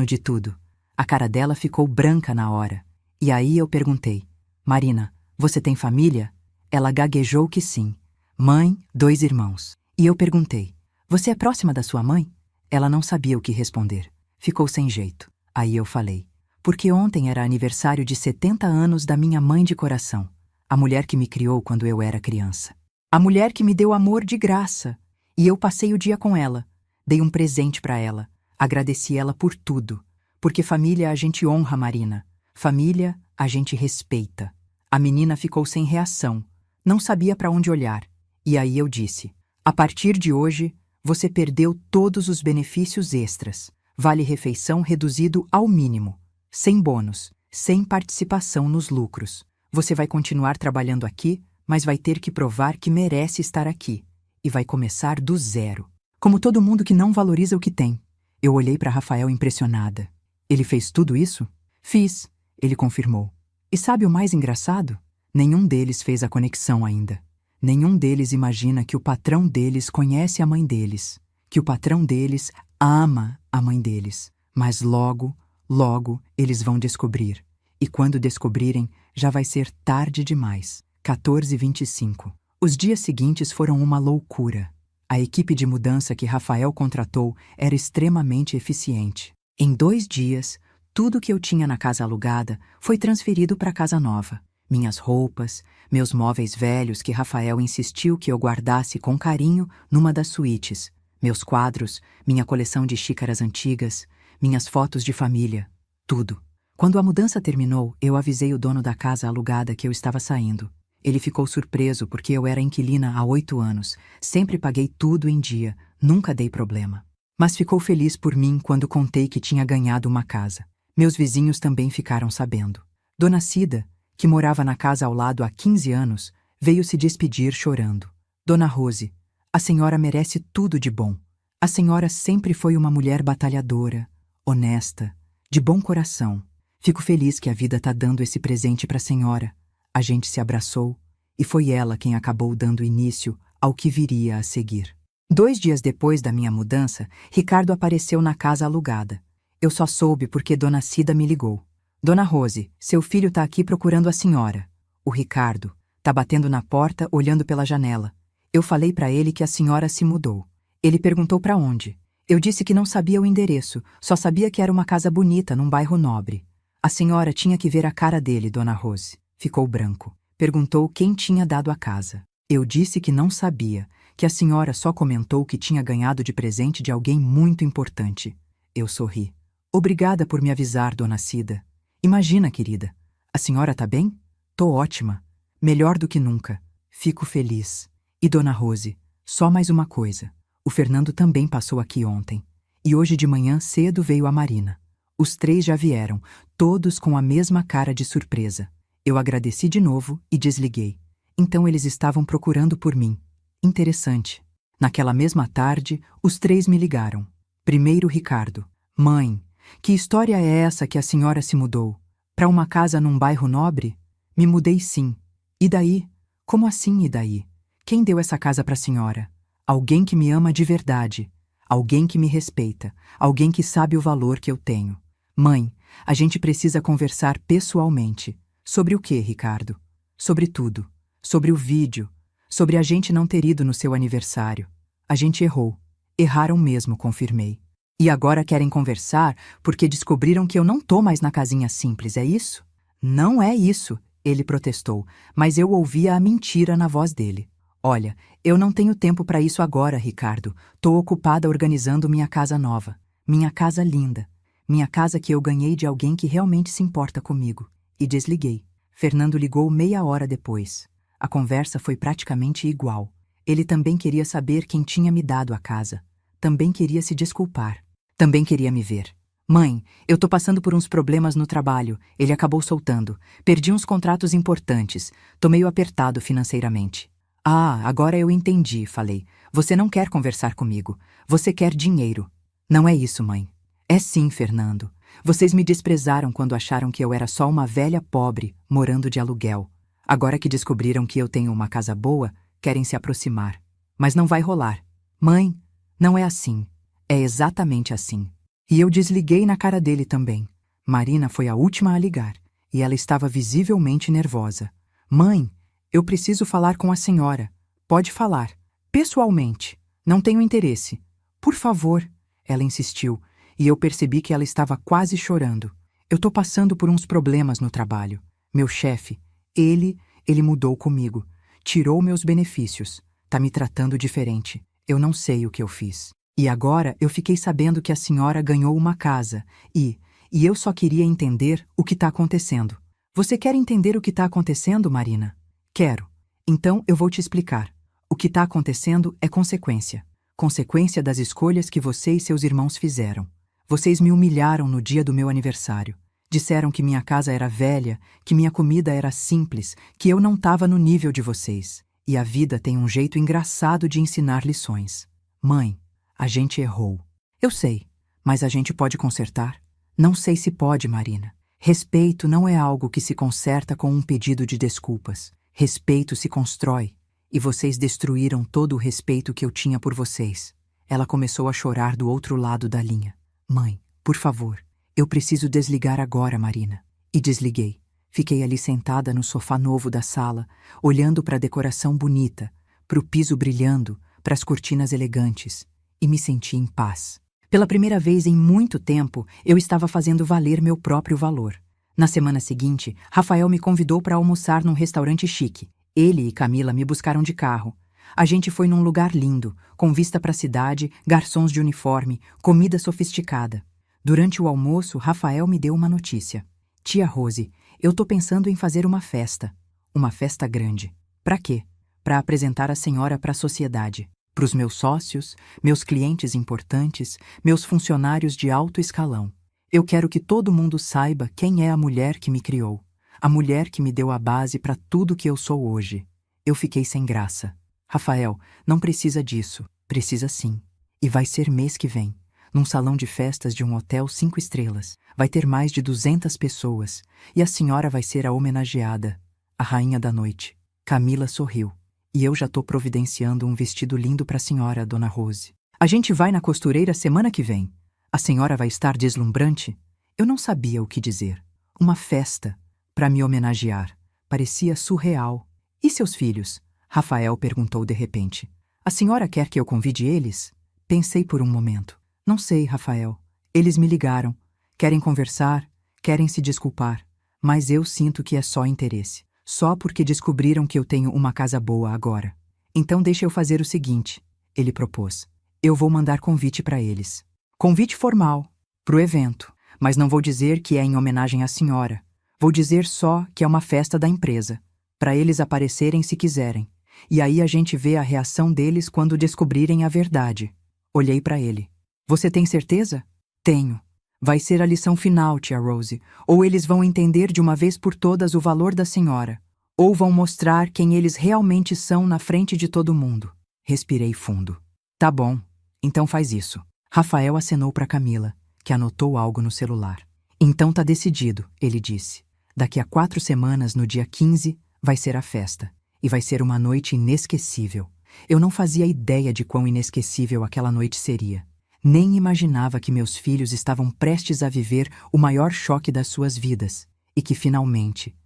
de tudo. A cara dela ficou branca na hora. E aí eu perguntei, Marina, você tem família? Ela gaguejou que sim. Mãe, 2 irmãos. E eu perguntei, você é próxima da sua mãe? Ela não sabia o que responder. Ficou sem jeito. Aí eu falei, porque ontem era aniversário de 70 anos da minha mãe de coração. A mulher que me criou quando eu era criança. A mulher que me deu amor de graça. E eu passei o dia com ela. Dei um presente para ela. Agradeci ela por tudo. Porque família a gente honra, Marina. Família a gente respeita. A menina ficou sem reação. Não sabia para onde olhar. E aí eu disse, a partir de hoje, você perdeu todos os benefícios extras. Vale-refeição reduzido ao mínimo. Sem bônus. Sem participação nos lucros. Você vai continuar trabalhando aqui, mas vai ter que provar que merece estar aqui. E vai começar do zero. Como todo mundo que não valoriza o que tem. Eu olhei para Rafael impressionada. Ele fez tudo isso? Fiz, ele confirmou. E sabe o mais engraçado? Nenhum deles fez a conexão ainda. Nenhum deles imagina que o patrão deles conhece a mãe deles. Que o patrão deles ama a mãe deles. Mas logo, logo, eles vão descobrir. E quando descobrirem, já vai ser tarde demais. 14h25. Os dias seguintes foram uma loucura. A equipe de mudança que Rafael contratou era extremamente eficiente. Em 2 dias, tudo que eu tinha na casa alugada foi transferido para a casa nova. Minhas roupas, meus móveis velhos que Rafael insistiu que eu guardasse com carinho numa das suítes, meus quadros, minha coleção de xícaras antigas, minhas fotos de família, tudo. Quando a mudança terminou, eu avisei o dono da casa alugada que eu estava saindo. Ele ficou surpreso porque eu era inquilina há 8 anos, sempre paguei tudo em dia, nunca dei problema. Mas ficou feliz por mim quando contei que tinha ganhado uma casa. Meus vizinhos também ficaram sabendo. Dona Cida, que morava na casa ao lado há 15 anos, veio se despedir chorando. Dona Rose, a senhora merece tudo de bom. A senhora sempre foi uma mulher batalhadora, honesta, de bom coração. Fico feliz que a vida tá dando esse presente para a senhora. A gente se abraçou e foi ela quem acabou dando início ao que viria a seguir. 2 dias depois da minha mudança, Ricardo apareceu na casa alugada. Eu só soube porque Dona Cida me ligou. Dona Rose, seu filho tá aqui procurando a senhora. O Ricardo tá batendo na porta, olhando pela janela. Eu falei para ele que a senhora se mudou. Ele perguntou para onde. Eu disse que não sabia o endereço, só sabia que era uma casa bonita num bairro nobre. A senhora tinha que ver a cara dele, Dona Rose. Ficou branco. Perguntou quem tinha dado a casa. Eu disse que não sabia, que a senhora só comentou que tinha ganhado de presente de alguém muito importante. Eu sorri. Obrigada por me avisar, Dona Cida. Imagina, querida. A senhora tá bem? Tô ótima. Melhor do que nunca. Fico feliz. E Dona Rose, só mais uma coisa. O Fernando também passou aqui ontem. E hoje de manhã cedo veio a Marina. Os 3 já vieram, todos com a mesma cara de surpresa. Eu agradeci de novo e desliguei. Então eles estavam procurando por mim. Interessante. Naquela mesma tarde, os 3 me ligaram. Primeiro Ricardo. Mãe, que história é essa que a senhora se mudou? Para uma casa num bairro nobre? Me mudei sim. E daí? Como assim e daí? Quem deu essa casa para a senhora? Alguém que me ama de verdade. Alguém que me respeita. Alguém que sabe o valor que eu tenho. Mãe, A gente precisa conversar pessoalmente. Sobre o quê, Ricardo? Sobre tudo. Sobre o vídeo. Sobre a gente não ter ido no seu aniversário. A gente errou. Erraram mesmo, confirmei. E agora querem conversar porque descobriram que eu não tô mais na casinha simples, é isso? Não é isso, ele protestou, mas eu ouvia a mentira na voz dele. Olha, eu não tenho tempo para isso agora, Ricardo. Tô ocupada organizando minha casa nova. Minha casa linda. Minha casa que eu ganhei de alguém que realmente se importa comigo. E desliguei. Fernando ligou meia hora depois. A conversa foi praticamente igual. Ele também queria saber quem tinha me dado a casa. Também queria se desculpar. Também queria me ver. Mãe, eu tô passando por uns problemas no trabalho. Ele acabou soltando. Perdi uns contratos importantes. Tô meio apertado financeiramente. Ah, agora eu entendi, falei. Você não quer conversar comigo. Você quer dinheiro. Não é isso, mãe. É sim, Fernando. Vocês me desprezaram quando acharam que eu era só uma velha pobre, morando de aluguel. Agora que descobriram que eu tenho uma casa boa, querem se aproximar. Mas não vai rolar. Mãe, não é assim. É exatamente assim. E eu desliguei na cara dele também. Marina foi a última a ligar, e ela estava visivelmente nervosa. Mãe, eu preciso falar com a senhora. Pode falar. Pessoalmente. Não tenho interesse. Por favor, ela insistiu, e eu percebi que ela estava quase chorando. Eu tô passando por uns problemas no trabalho. Meu chefe, ele mudou comigo. Tirou meus benefícios. Tá me tratando diferente. Eu não sei o que eu fiz. E agora eu fiquei sabendo que a senhora ganhou uma casa. E eu só queria entender o que tá acontecendo. Você quer entender o que tá acontecendo, Marina? Quero. Então eu vou te explicar. O que tá acontecendo é consequência. Consequência das escolhas que você e seus irmãos fizeram. Vocês me humilharam no dia do meu aniversário. Disseram que minha casa era velha, que minha comida era simples, que eu não estava no nível de vocês. E a vida tem um jeito engraçado de ensinar lições. Mãe, a gente errou. Eu sei, mas a gente pode consertar? Não sei se pode, Marina. Respeito não é algo que se conserta com um pedido de desculpas. Respeito se constrói. E vocês destruíram todo o respeito que eu tinha por vocês. Ela começou a chorar do outro lado da linha. Mãe, por favor. Eu preciso desligar agora, Marina. E desliguei. Fiquei ali sentada no sofá novo da sala, olhando para a decoração bonita, para o piso brilhando, para as cortinas elegantes, e me senti em paz. Pela primeira vez em muito tempo, eu estava fazendo valer meu próprio valor. Na semana seguinte, Rafael me convidou para almoçar num restaurante chique. Ele e Camila me buscaram de carro. A gente foi num lugar lindo, com vista para a cidade, garçons de uniforme, comida sofisticada. Durante o almoço, Rafael me deu uma notícia. Tia Rose, eu tô pensando em fazer uma festa. Uma festa grande. Pra quê? Pra apresentar a senhora para a sociedade. Pros meus sócios, meus clientes importantes, meus funcionários de alto escalão. Eu quero que todo mundo saiba quem é a mulher que me criou. A mulher que me deu a base para tudo que eu sou hoje. Eu fiquei sem graça. Rafael, não precisa disso. Precisa sim. E vai ser mês que vem. Num salão de festas de um hotel 5 estrelas. Vai ter mais de 200 pessoas. E a senhora vai ser a homenageada. A rainha da noite. Camila sorriu. E eu já tô providenciando um vestido lindo para a senhora, dona Rose. A gente vai na costureira semana que vem. A senhora vai estar deslumbrante? Eu não sabia o que dizer. Uma festa. Para me homenagear. Parecia surreal. E seus filhos? Rafael perguntou de repente. A senhora quer que eu convide eles? Pensei por um momento. Não sei, Rafael. Eles me ligaram. Querem conversar, querem se desculpar. Mas eu sinto que é só interesse. Só porque descobriram que eu tenho uma casa boa agora. Então deixa eu fazer o seguinte, ele propôs. Eu vou mandar convite para eles. Convite formal, pro evento. Mas não vou dizer que é em homenagem à senhora. Vou dizer só que é uma festa da empresa. Para eles aparecerem se quiserem. E aí a gente vê a reação deles quando descobrirem a verdade. Olhei para ele. Você tem certeza? Tenho. Vai ser a lição final, tia Rose. Ou eles vão entender de uma vez por todas o valor da senhora. Ou vão mostrar quem eles realmente são na frente de todo mundo. Respirei fundo. Tá bom. Então faz isso. Rafael acenou para Camila, que anotou algo no celular. Então tá decidido, ele disse. Daqui a 4 semanas, no dia 15, vai ser a festa. E vai ser uma noite inesquecível. Eu não fazia ideia de quão inesquecível aquela noite seria. Nem imaginava que meus filhos estavam prestes a viver o maior choque das suas vidas e que finalmente,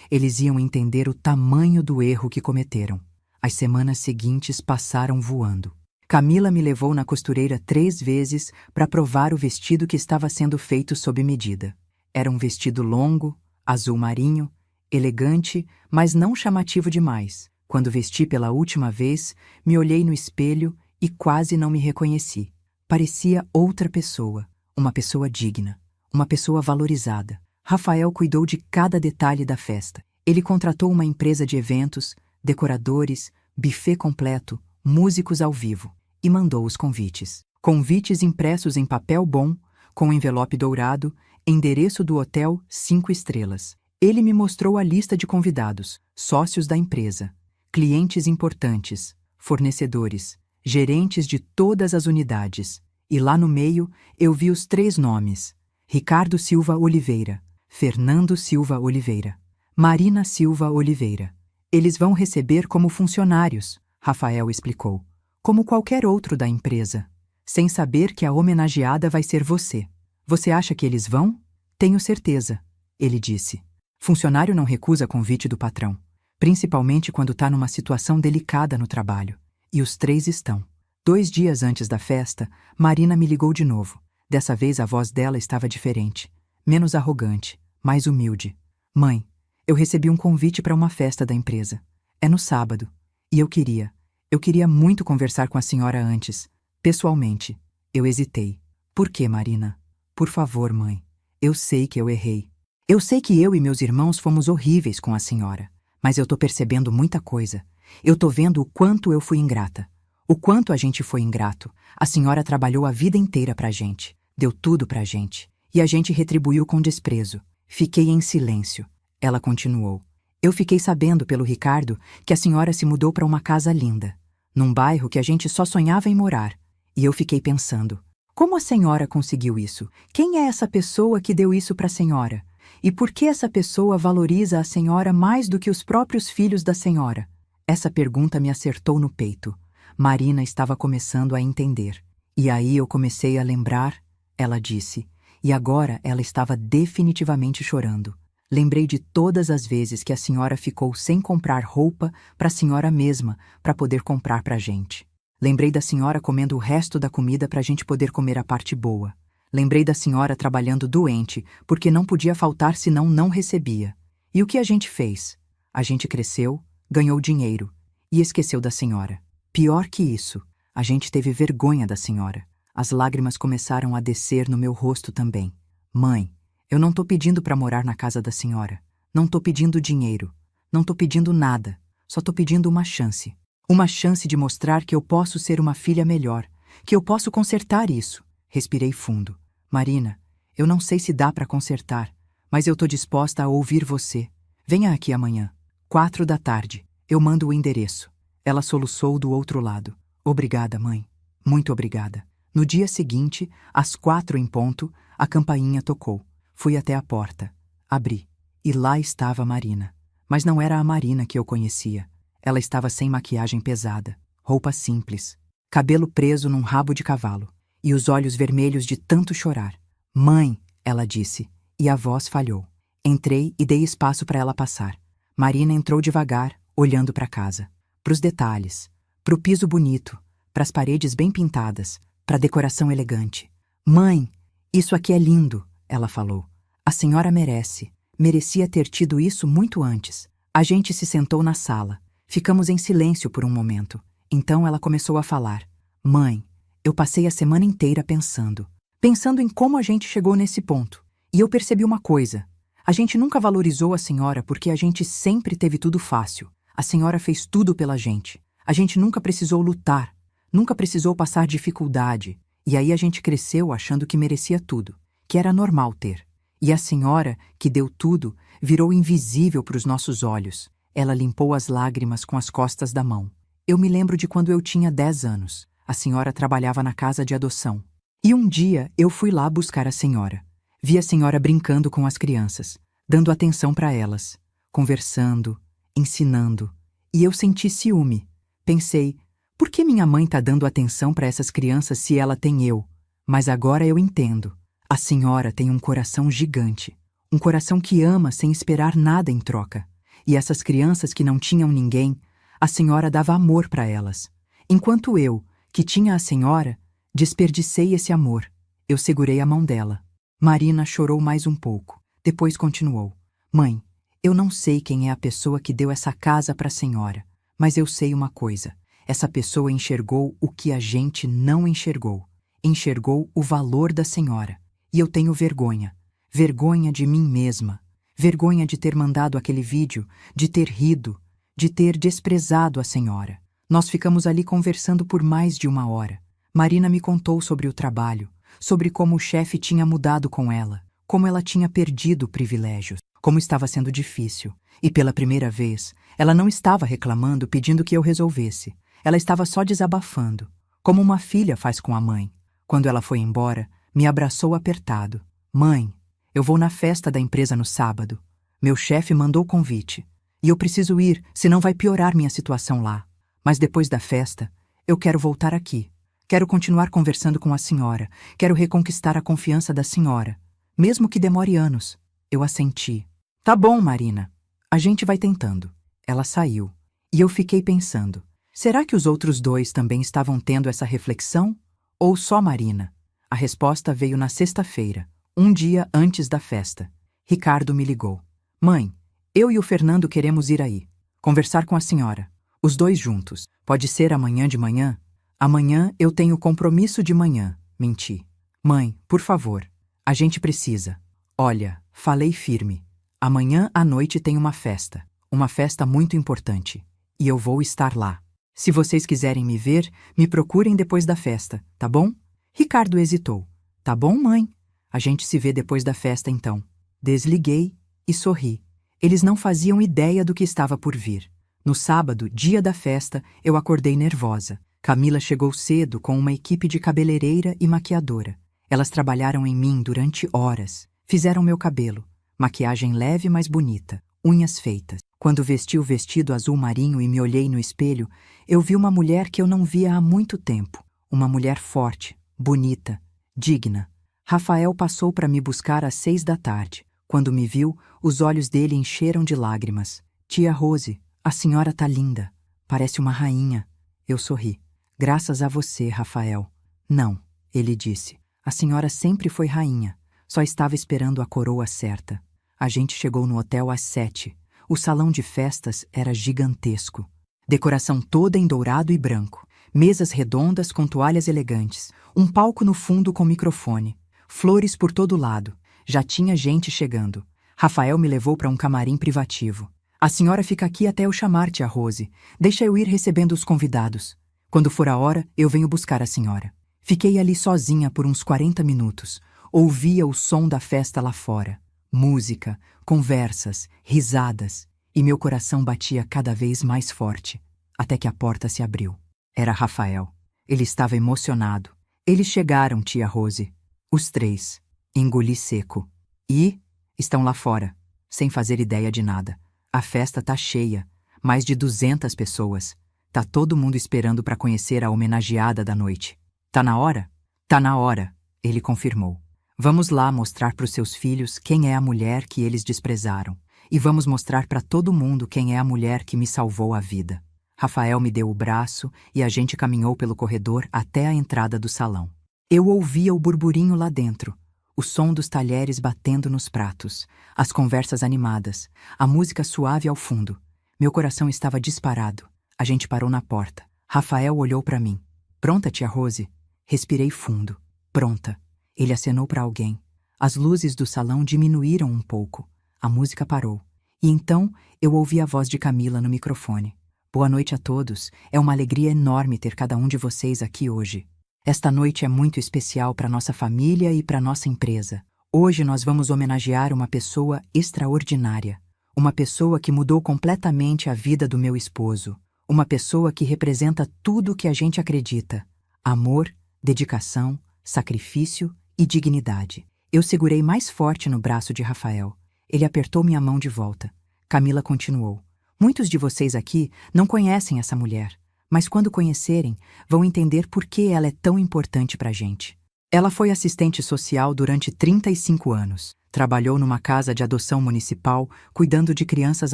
eles iam entender o tamanho do erro que cometeram. As semanas seguintes passaram voando. Camila me levou na costureira 3 vezes para provar o vestido que estava sendo feito sob medida. Era um vestido longo, azul marinho, elegante, mas não chamativo demais. Quando vesti pela última vez, me olhei no espelho e quase não me reconheci. Parecia outra pessoa, uma pessoa digna, uma pessoa valorizada. Rafael cuidou de cada detalhe da festa. Ele contratou uma empresa de eventos, decoradores, buffet completo, músicos ao vivo e mandou os convites. Convites impressos em papel bom, com envelope dourado, endereço do hotel 5 estrelas. Ele me mostrou a lista de convidados, sócios da empresa, clientes importantes, fornecedores, gerentes de todas as unidades. E lá no meio eu vi os 3 nomes: Ricardo Silva Oliveira, Fernando Silva Oliveira, Marina Silva Oliveira. Eles vão receber como funcionários, Rafael explicou, como qualquer outro da empresa, sem saber que a homenageada vai ser você. Você acha que eles vão? Tenho certeza, ele disse. Funcionário não recusa convite do patrão, principalmente quando está numa situação delicada no trabalho. E os 3 estão. 2 dias antes da festa, Marina me ligou de novo. Dessa vez a voz dela estava diferente, menos arrogante, mais humilde. Mãe, eu recebi um convite para uma festa da empresa. É no sábado. E eu queria muito conversar com a senhora antes, pessoalmente. Eu hesitei. Por quê, Marina? Por favor, mãe. Eu sei que eu errei. Eu sei que eu e meus irmãos fomos horríveis com a senhora, mas eu tô percebendo muita coisa. Eu tô vendo o quanto eu fui ingrata. O quanto a gente foi ingrato. A senhora trabalhou a vida inteira pra gente, deu tudo pra gente, e a gente retribuiu com desprezo. Fiquei em silêncio. Ela continuou. Eu fiquei sabendo pelo Ricardo que a senhora se mudou para uma casa linda, num bairro que a gente só sonhava em morar. E eu fiquei pensando, como a senhora conseguiu isso? Quem é essa pessoa que deu isso para a senhora? E por que essa pessoa valoriza a senhora mais do que os próprios filhos da senhora? Essa pergunta me acertou no peito. Marina estava começando a entender. E aí eu comecei a lembrar, ela disse, e agora ela estava definitivamente chorando. Lembrei de todas as vezes que a senhora ficou sem comprar roupa para a senhora mesma, para poder comprar para a gente. Lembrei da senhora comendo o resto da comida para a gente poder comer a parte boa. Lembrei da senhora trabalhando doente, porque não podia faltar senão não recebia. E o que a gente fez? A gente cresceu, ganhou dinheiro e esqueceu da senhora. Pior que isso, a gente teve vergonha da senhora. As lágrimas começaram a descer no meu rosto também. Mãe, eu não tô pedindo para morar na casa da senhora. Não tô pedindo dinheiro. Não tô pedindo nada. Só tô pedindo uma chance. Uma chance de mostrar que eu posso ser uma filha melhor. Que eu posso consertar isso. Respirei fundo. Marina, eu não sei se dá para consertar, mas eu tô disposta a ouvir você. Venha aqui amanhã. 4 da tarde. Eu mando o endereço. Ela soluçou do outro lado. Obrigada, mãe. Muito obrigada. No dia seguinte, às 4 em ponto, a campainha tocou. Fui até a porta. Abri. E lá estava a Marina. Mas não era a Marina que eu conhecia. Ela estava sem maquiagem pesada, roupa simples, cabelo preso num rabo de cavalo, e os olhos vermelhos de tanto chorar. Mãe, ela disse, e a voz falhou. Entrei e dei espaço para ela passar. Marina entrou devagar, olhando para a casa. Pros detalhes, pro piso bonito, pras paredes bem pintadas, pra decoração elegante. Mãe, isso aqui é lindo, ela falou. A senhora merece. Merecia ter tido isso muito antes. A gente se sentou na sala. Ficamos em silêncio por um momento. Então ela começou a falar. Mãe, eu passei a semana inteira pensando em como a gente chegou nesse ponto. E eu percebi uma coisa. A gente nunca valorizou a senhora porque a gente sempre teve tudo fácil. A senhora fez tudo pela gente. A gente nunca precisou lutar. Nunca precisou passar dificuldade. E aí a gente cresceu achando que merecia tudo, que era normal ter. E a senhora, que deu tudo, virou invisível para os nossos olhos. Ela limpou as lágrimas com as costas da mão. Eu me lembro de quando eu tinha 10 anos. A senhora trabalhava na casa de adoção. E um dia eu fui lá buscar a senhora. Vi a senhora brincando com as crianças, dando atenção para elas, conversando, ensinando. E eu senti ciúme. Pensei, Por que minha mãe tá dando atenção para essas crianças se ela tem eu? Mas agora eu entendo. A senhora tem um coração gigante. Um coração que ama sem esperar nada em troca. E essas crianças que não tinham ninguém, a senhora dava amor para elas. Enquanto eu, que tinha a senhora, desperdicei esse amor. Eu segurei a mão dela. Marina chorou mais um pouco. Depois continuou. Mãe, eu não sei quem é a pessoa que deu essa casa para a senhora, mas eu sei uma coisa. Essa pessoa enxergou o que a gente não enxergou. Enxergou o valor da senhora. E eu tenho vergonha. Vergonha de mim mesma. Vergonha de ter mandado aquele vídeo, de ter rido, de ter desprezado a senhora. Nós ficamos ali conversando por mais de 1 hora. Marina me contou sobre o trabalho, sobre como o chefe tinha mudado com ela, como ela tinha perdido privilégios, como estava sendo difícil. E pela primeira vez, ela não estava reclamando pedindo que eu resolvesse. Ela estava só desabafando, como uma filha faz com a mãe. Quando ela foi embora, me abraçou apertado. Mãe, eu vou na festa da empresa no sábado. Meu chefe mandou o convite. E eu preciso ir, senão vai piorar minha situação lá. Mas depois da festa, eu quero voltar aqui. Quero continuar conversando com a senhora. Quero reconquistar a confiança da senhora. Mesmo que demore anos. Eu assenti. Tá bom, Marina. A gente vai tentando. Ela saiu. E eu fiquei pensando. Será que os outros dois também estavam tendo essa reflexão? Ou só Marina? A resposta veio na sexta-feira, um dia antes da festa. Ricardo me ligou. Mãe, eu e o Fernando queremos ir aí. Conversar com a senhora. Os dois juntos. Pode ser amanhã de manhã? Amanhã eu tenho compromisso de manhã. Menti. Mãe, por favor. A gente precisa. Olha, falei firme. Amanhã à noite tem uma festa. Uma festa muito importante. E eu vou estar lá. Se vocês quiserem me ver, me procurem depois da festa, tá bom? Ricardo hesitou. Tá bom, mãe? A gente se vê depois da festa, então. Desliguei e sorri. Eles não faziam ideia do que estava por vir. No sábado, dia da festa, eu acordei nervosa. Camila chegou cedo com uma equipe de cabeleireira e maquiadora. Elas trabalharam em mim durante horas. Fizeram meu cabelo. Maquiagem leve, mas bonita. Unhas feitas. Quando vesti o vestido azul marinho e me olhei no espelho, eu vi uma mulher que eu não via há muito tempo. Uma mulher forte, bonita, digna. Rafael passou para me buscar às 6 da tarde. Quando me viu, os olhos dele encheram de lágrimas. Tia Rose, a senhora tá linda. Parece uma rainha. Eu sorri. Graças a você, Rafael. Não, ele disse. A senhora sempre foi rainha. Só estava esperando a coroa certa. A gente chegou no hotel às 7. O salão de festas era gigantesco. Decoração toda em dourado e branco. Mesas redondas com toalhas elegantes. Um palco no fundo com microfone. Flores por todo lado. Já tinha gente chegando. Rafael me levou para um camarim privativo. A senhora fica aqui até eu chamar, tia Rose. Deixa eu ir recebendo os convidados. Quando for a hora, eu venho buscar a senhora. Fiquei ali sozinha por uns 40 minutos. Ouvia o som da festa lá fora. Música, conversas, risadas. E meu coração batia cada vez mais forte. Até que a porta se abriu. Era Rafael. Ele estava emocionado. Eles chegaram, tia Rose. Os 3. Engoli seco. E estão lá fora, sem fazer ideia de nada. A festa tá cheia. Mais de 200 pessoas. Tá todo mundo esperando para conhecer a homenageada da noite. Tá na hora? Tá na hora, ele confirmou. Vamos lá mostrar para os seus filhos quem é a mulher que eles desprezaram. E vamos mostrar para todo mundo quem é a mulher que me salvou a vida. Rafael me deu o braço e a gente caminhou pelo corredor até a entrada do salão. Eu ouvia o burburinho lá dentro, o som dos talheres batendo nos pratos, as conversas animadas, a música suave ao fundo. Meu coração estava disparado. A gente parou na porta. Rafael olhou para mim. Pronta, tia Rose? Respirei fundo. Pronta. Ele acenou para alguém. As luzes do salão diminuíram um pouco. A música parou. E então eu ouvi a voz de Camila no microfone. Boa noite a todos. É uma alegria enorme ter cada um de vocês aqui hoje. Esta noite é muito especial para nossa família e para nossa empresa. Hoje nós vamos homenagear uma pessoa extraordinária. Uma pessoa que mudou completamente a vida do meu esposo. Uma pessoa que representa tudo o que a gente acredita. Amor, dedicação, sacrifício e dignidade. Eu segurei mais forte no braço de Rafael. Ele apertou minha mão de volta. Camila continuou. Muitos de vocês aqui não conhecem essa mulher, mas quando conhecerem, vão entender por que ela é tão importante pra gente. Ela foi assistente social durante 35 anos. Trabalhou numa casa de adoção municipal, cuidando de crianças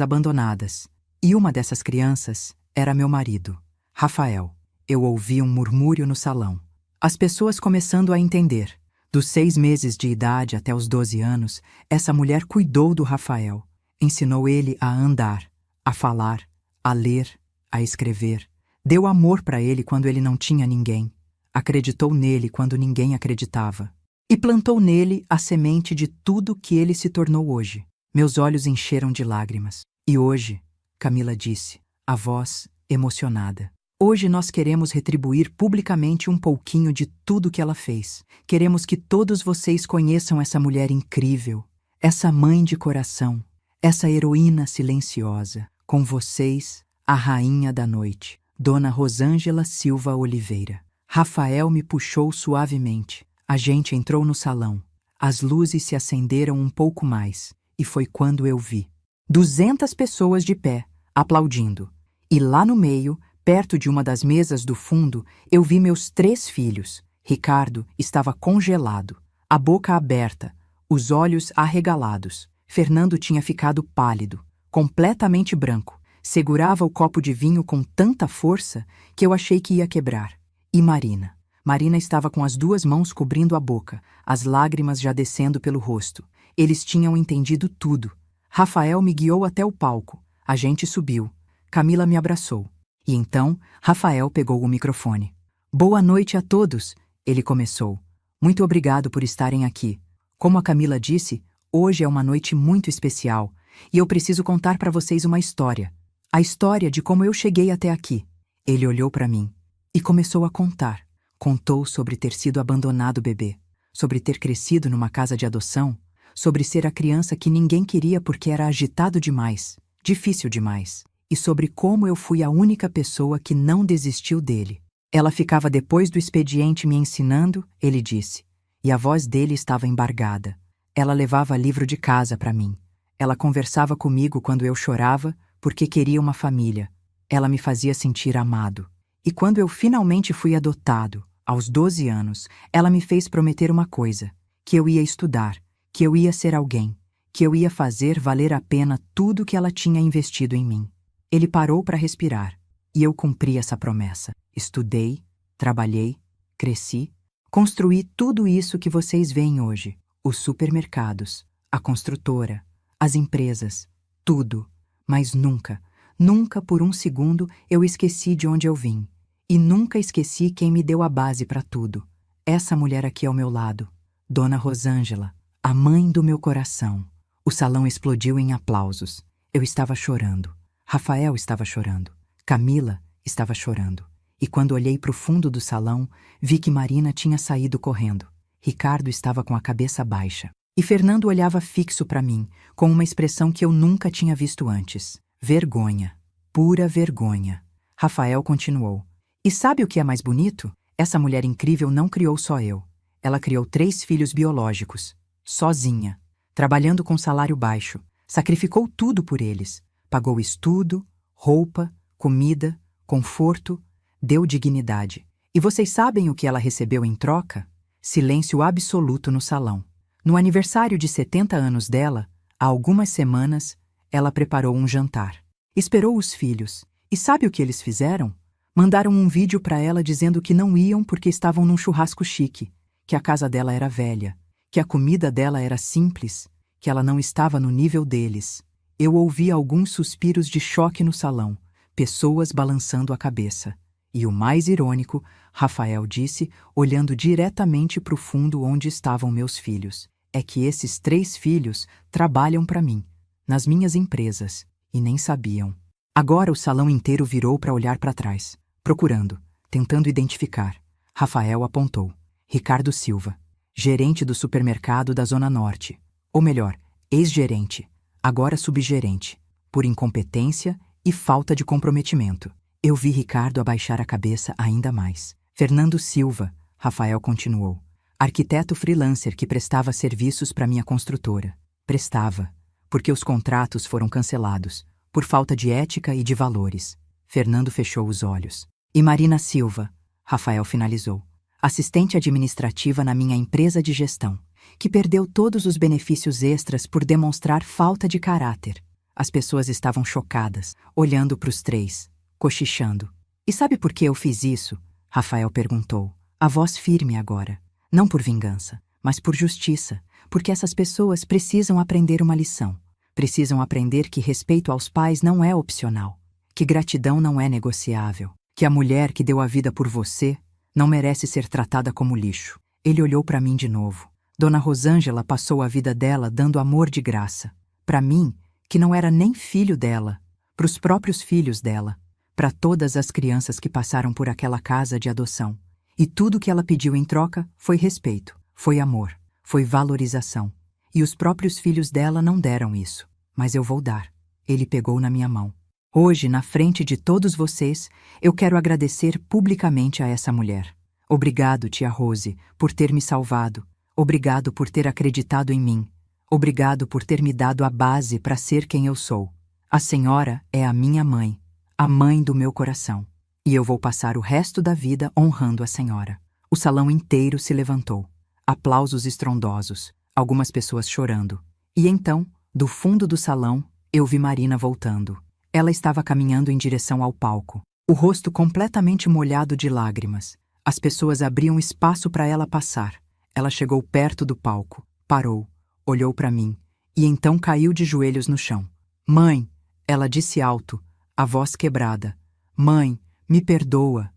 abandonadas. E uma dessas crianças era meu marido, Rafael. Eu ouvi um murmúrio no salão. As pessoas começando a entender. Dos 6 meses de idade até os 12 anos, essa mulher cuidou do Rafael. Ensinou ele a andar, a falar, a ler, a escrever. Deu amor para ele quando ele não tinha ninguém. Acreditou nele quando ninguém acreditava. E plantou nele a semente de tudo que ele se tornou hoje. Meus olhos encheram de lágrimas. E hoje, Camila disse, a voz emocionada. Hoje nós queremos retribuir publicamente um pouquinho de tudo que ela fez. Queremos que todos vocês conheçam essa mulher incrível, essa mãe de coração, essa heroína silenciosa. Com vocês, a rainha da noite, Dona Rosângela Silva Oliveira. Rafael me puxou suavemente. A gente entrou no salão. As luzes se acenderam um pouco mais, e foi quando eu vi 200 pessoas de pé, aplaudindo. E lá no meio, perto de uma das mesas do fundo, eu vi meus 3 filhos. Ricardo estava congelado, a boca aberta, os olhos arregalados. Fernando tinha ficado pálido, completamente branco. Segurava o copo de vinho com tanta força que eu achei que ia quebrar. E Marina? Marina estava com as 2 mãos cobrindo a boca, as lágrimas já descendo pelo rosto. Eles tinham entendido tudo. Rafael me guiou até o palco. A gente subiu. Camila me abraçou. E então, Rafael pegou o microfone. Boa noite a todos, ele começou. Muito obrigado por estarem aqui. Como a Camila disse, hoje é uma noite muito especial, e eu preciso contar para vocês uma história. A história de como eu cheguei até aqui. Ele olhou para mim e começou a contar. Contou sobre ter sido abandonado bebê, sobre ter crescido numa casa de adoção, sobre ser a criança que ninguém queria porque era agitado demais, difícil demais, e sobre como eu fui a única pessoa que não desistiu dele. Ela ficava depois do expediente me ensinando, ele disse, e a voz dele estava embargada. Ela levava livro de casa para mim. Ela conversava comigo quando eu chorava porque queria uma família. Ela me fazia sentir amado. E quando eu finalmente fui adotado, aos 12 anos, ela me fez prometer uma coisa, que eu ia estudar, que eu ia ser alguém, que eu ia fazer valer a pena tudo que ela tinha investido em mim. Ele parou para respirar, e eu cumpri essa promessa. Estudei, trabalhei, cresci, construí tudo isso que vocês veem hoje. Os supermercados, a construtora, as empresas, tudo. Mas nunca, nunca por um segundo eu esqueci de onde eu vim. E nunca esqueci quem me deu a base para tudo. Essa mulher aqui ao meu lado, Dona Rosângela, a mãe do meu coração. O salão explodiu em aplausos. Eu estava chorando. Rafael estava chorando. Camila estava chorando. E quando olhei para o fundo do salão, vi que Marina tinha saído correndo. Ricardo estava com a cabeça baixa. E Fernando olhava fixo para mim, com uma expressão que eu nunca tinha visto antes. Vergonha. Pura vergonha. Rafael continuou. E sabe o que é mais bonito? Essa mulher incrível não criou só eu. Ela criou 3 filhos biológicos. Sozinha. Trabalhando com salário baixo. Sacrificou tudo por eles. Pagou estudo, roupa, comida, conforto. Deu dignidade. E vocês sabem o que ela recebeu em troca? Silêncio absoluto no salão. No aniversário de 70 anos dela, há algumas semanas, ela preparou um jantar. Esperou os filhos. E sabe o que eles fizeram? Mandaram um vídeo para ela dizendo que não iam porque estavam num churrasco chique, que a casa dela era velha, que a comida dela era simples, que ela não estava no nível deles. Eu ouvi alguns suspiros de choque no salão, pessoas balançando a cabeça. E o mais irônico, Rafael disse, olhando diretamente para o fundo onde estavam meus filhos, é que esses 3 filhos trabalham para mim, nas minhas empresas, e nem sabiam. Agora o salão inteiro virou para olhar para trás, procurando, tentando identificar. Rafael apontou. Ricardo Silva, gerente do supermercado da Zona Norte. Ou melhor, ex-gerente, agora subgerente, por incompetência e falta de comprometimento. Eu vi Ricardo abaixar a cabeça ainda mais. Fernando Silva, Rafael continuou. Arquiteto freelancer que prestava serviços para minha construtora. Prestava, porque os contratos foram cancelados, por falta de ética e de valores. Fernando fechou os olhos. E Marina Silva, Rafael finalizou, assistente administrativa na minha empresa de gestão, que perdeu todos os benefícios extras por demonstrar falta de caráter. As pessoas estavam chocadas, olhando para os três, cochichando. E sabe por que eu fiz isso? Rafael perguntou, a voz firme agora. Não por vingança, mas por justiça, porque essas pessoas precisam aprender uma lição. Precisam aprender que respeito aos pais não é opcional, que gratidão não é negociável, que a mulher que deu a vida por você não merece ser tratada como lixo. Ele olhou para mim de novo. Dona Rosângela passou a vida dela dando amor de graça. Para mim, que não era nem filho dela, para os próprios filhos dela, para todas as crianças que passaram por aquela casa de adoção. E tudo que ela pediu em troca foi respeito, foi amor, foi valorização. E os próprios filhos dela não deram isso. Mas eu vou dar. Ele pegou na minha mão. Hoje, na frente de todos vocês, eu quero agradecer publicamente a essa mulher. Obrigado, tia Rose, por ter me salvado. Obrigado por ter acreditado em mim. Obrigado por ter me dado a base para ser quem eu sou. A senhora é a minha mãe, a mãe do meu coração. E eu vou passar o resto da vida honrando a senhora. O salão inteiro se levantou. Aplausos estrondosos, algumas pessoas chorando. E então, do fundo do salão, eu vi Marina voltando. Ela estava caminhando em direção ao palco, o rosto completamente molhado de lágrimas. As pessoas abriam espaço para ela passar. Ela chegou perto do palco, parou, olhou para mim, e então caiu de joelhos no chão. Mãe, ela disse alto, a voz quebrada. Mãe, me perdoa,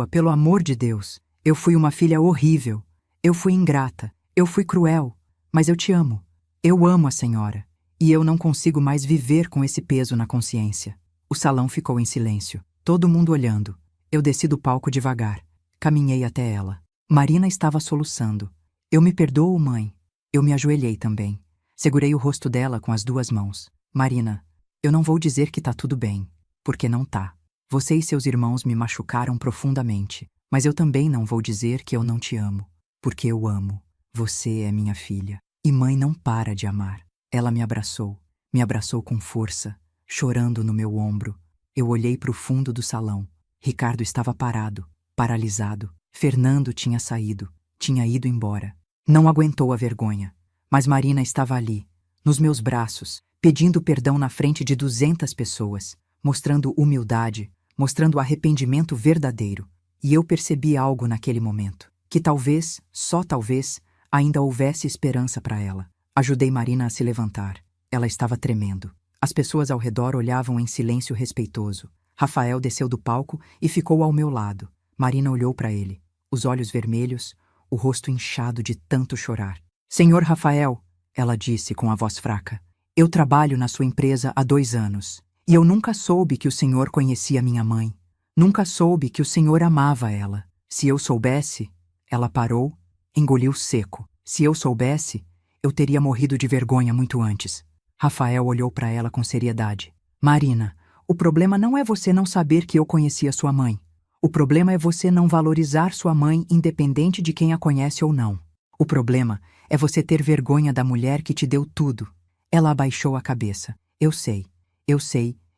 pelo amor de Deus. Eu fui uma filha horrível. Eu fui ingrata, eu fui cruel, mas eu te amo. Eu amo a senhora, e eu não consigo mais viver com esse peso na consciência. O salão ficou em silêncio, todo mundo olhando. Eu desci do palco devagar, caminhei até ela. Marina estava soluçando. Eu me perdoo, mãe. Eu me ajoelhei também. Segurei o rosto dela com as duas mãos. Marina, eu não vou dizer que tá tudo bem, porque não tá. Você e seus irmãos me machucaram profundamente, mas eu também não vou dizer que eu não te amo, porque eu amo. Você é minha filha. E mãe não para de amar. Ela me abraçou com força, chorando no meu ombro. Eu olhei para o fundo do salão. Ricardo estava parado, paralisado. Fernando tinha saído, tinha ido embora. Não aguentou a vergonha. Mas Marina estava ali, nos meus braços, pedindo perdão na frente de 200 pessoas, mostrando humildade, mostrando arrependimento verdadeiro. E eu percebi algo naquele momento, que talvez, só talvez, ainda houvesse esperança para ela. Ajudei Marina a se levantar. Ela estava tremendo. As pessoas ao redor olhavam em silêncio respeitoso. Rafael desceu do palco e ficou ao meu lado. Marina olhou para ele, os olhos vermelhos, o rosto inchado de tanto chorar. Senhor Rafael, ela disse com a voz fraca, eu trabalho na sua empresa há 2 anos. E eu nunca soube que o senhor conhecia minha mãe. Nunca soube que o senhor amava ela. Se eu soubesse... Ela parou, engoliu seco. Se eu soubesse, eu teria morrido de vergonha muito antes. Rafael olhou para ela com seriedade. Marina, o problema não é você não saber que eu conhecia sua mãe. O problema é você não valorizar sua mãe independente de quem a conhece ou não. O problema é você ter vergonha da mulher que te deu tudo. Ela abaixou a cabeça. Eu sei,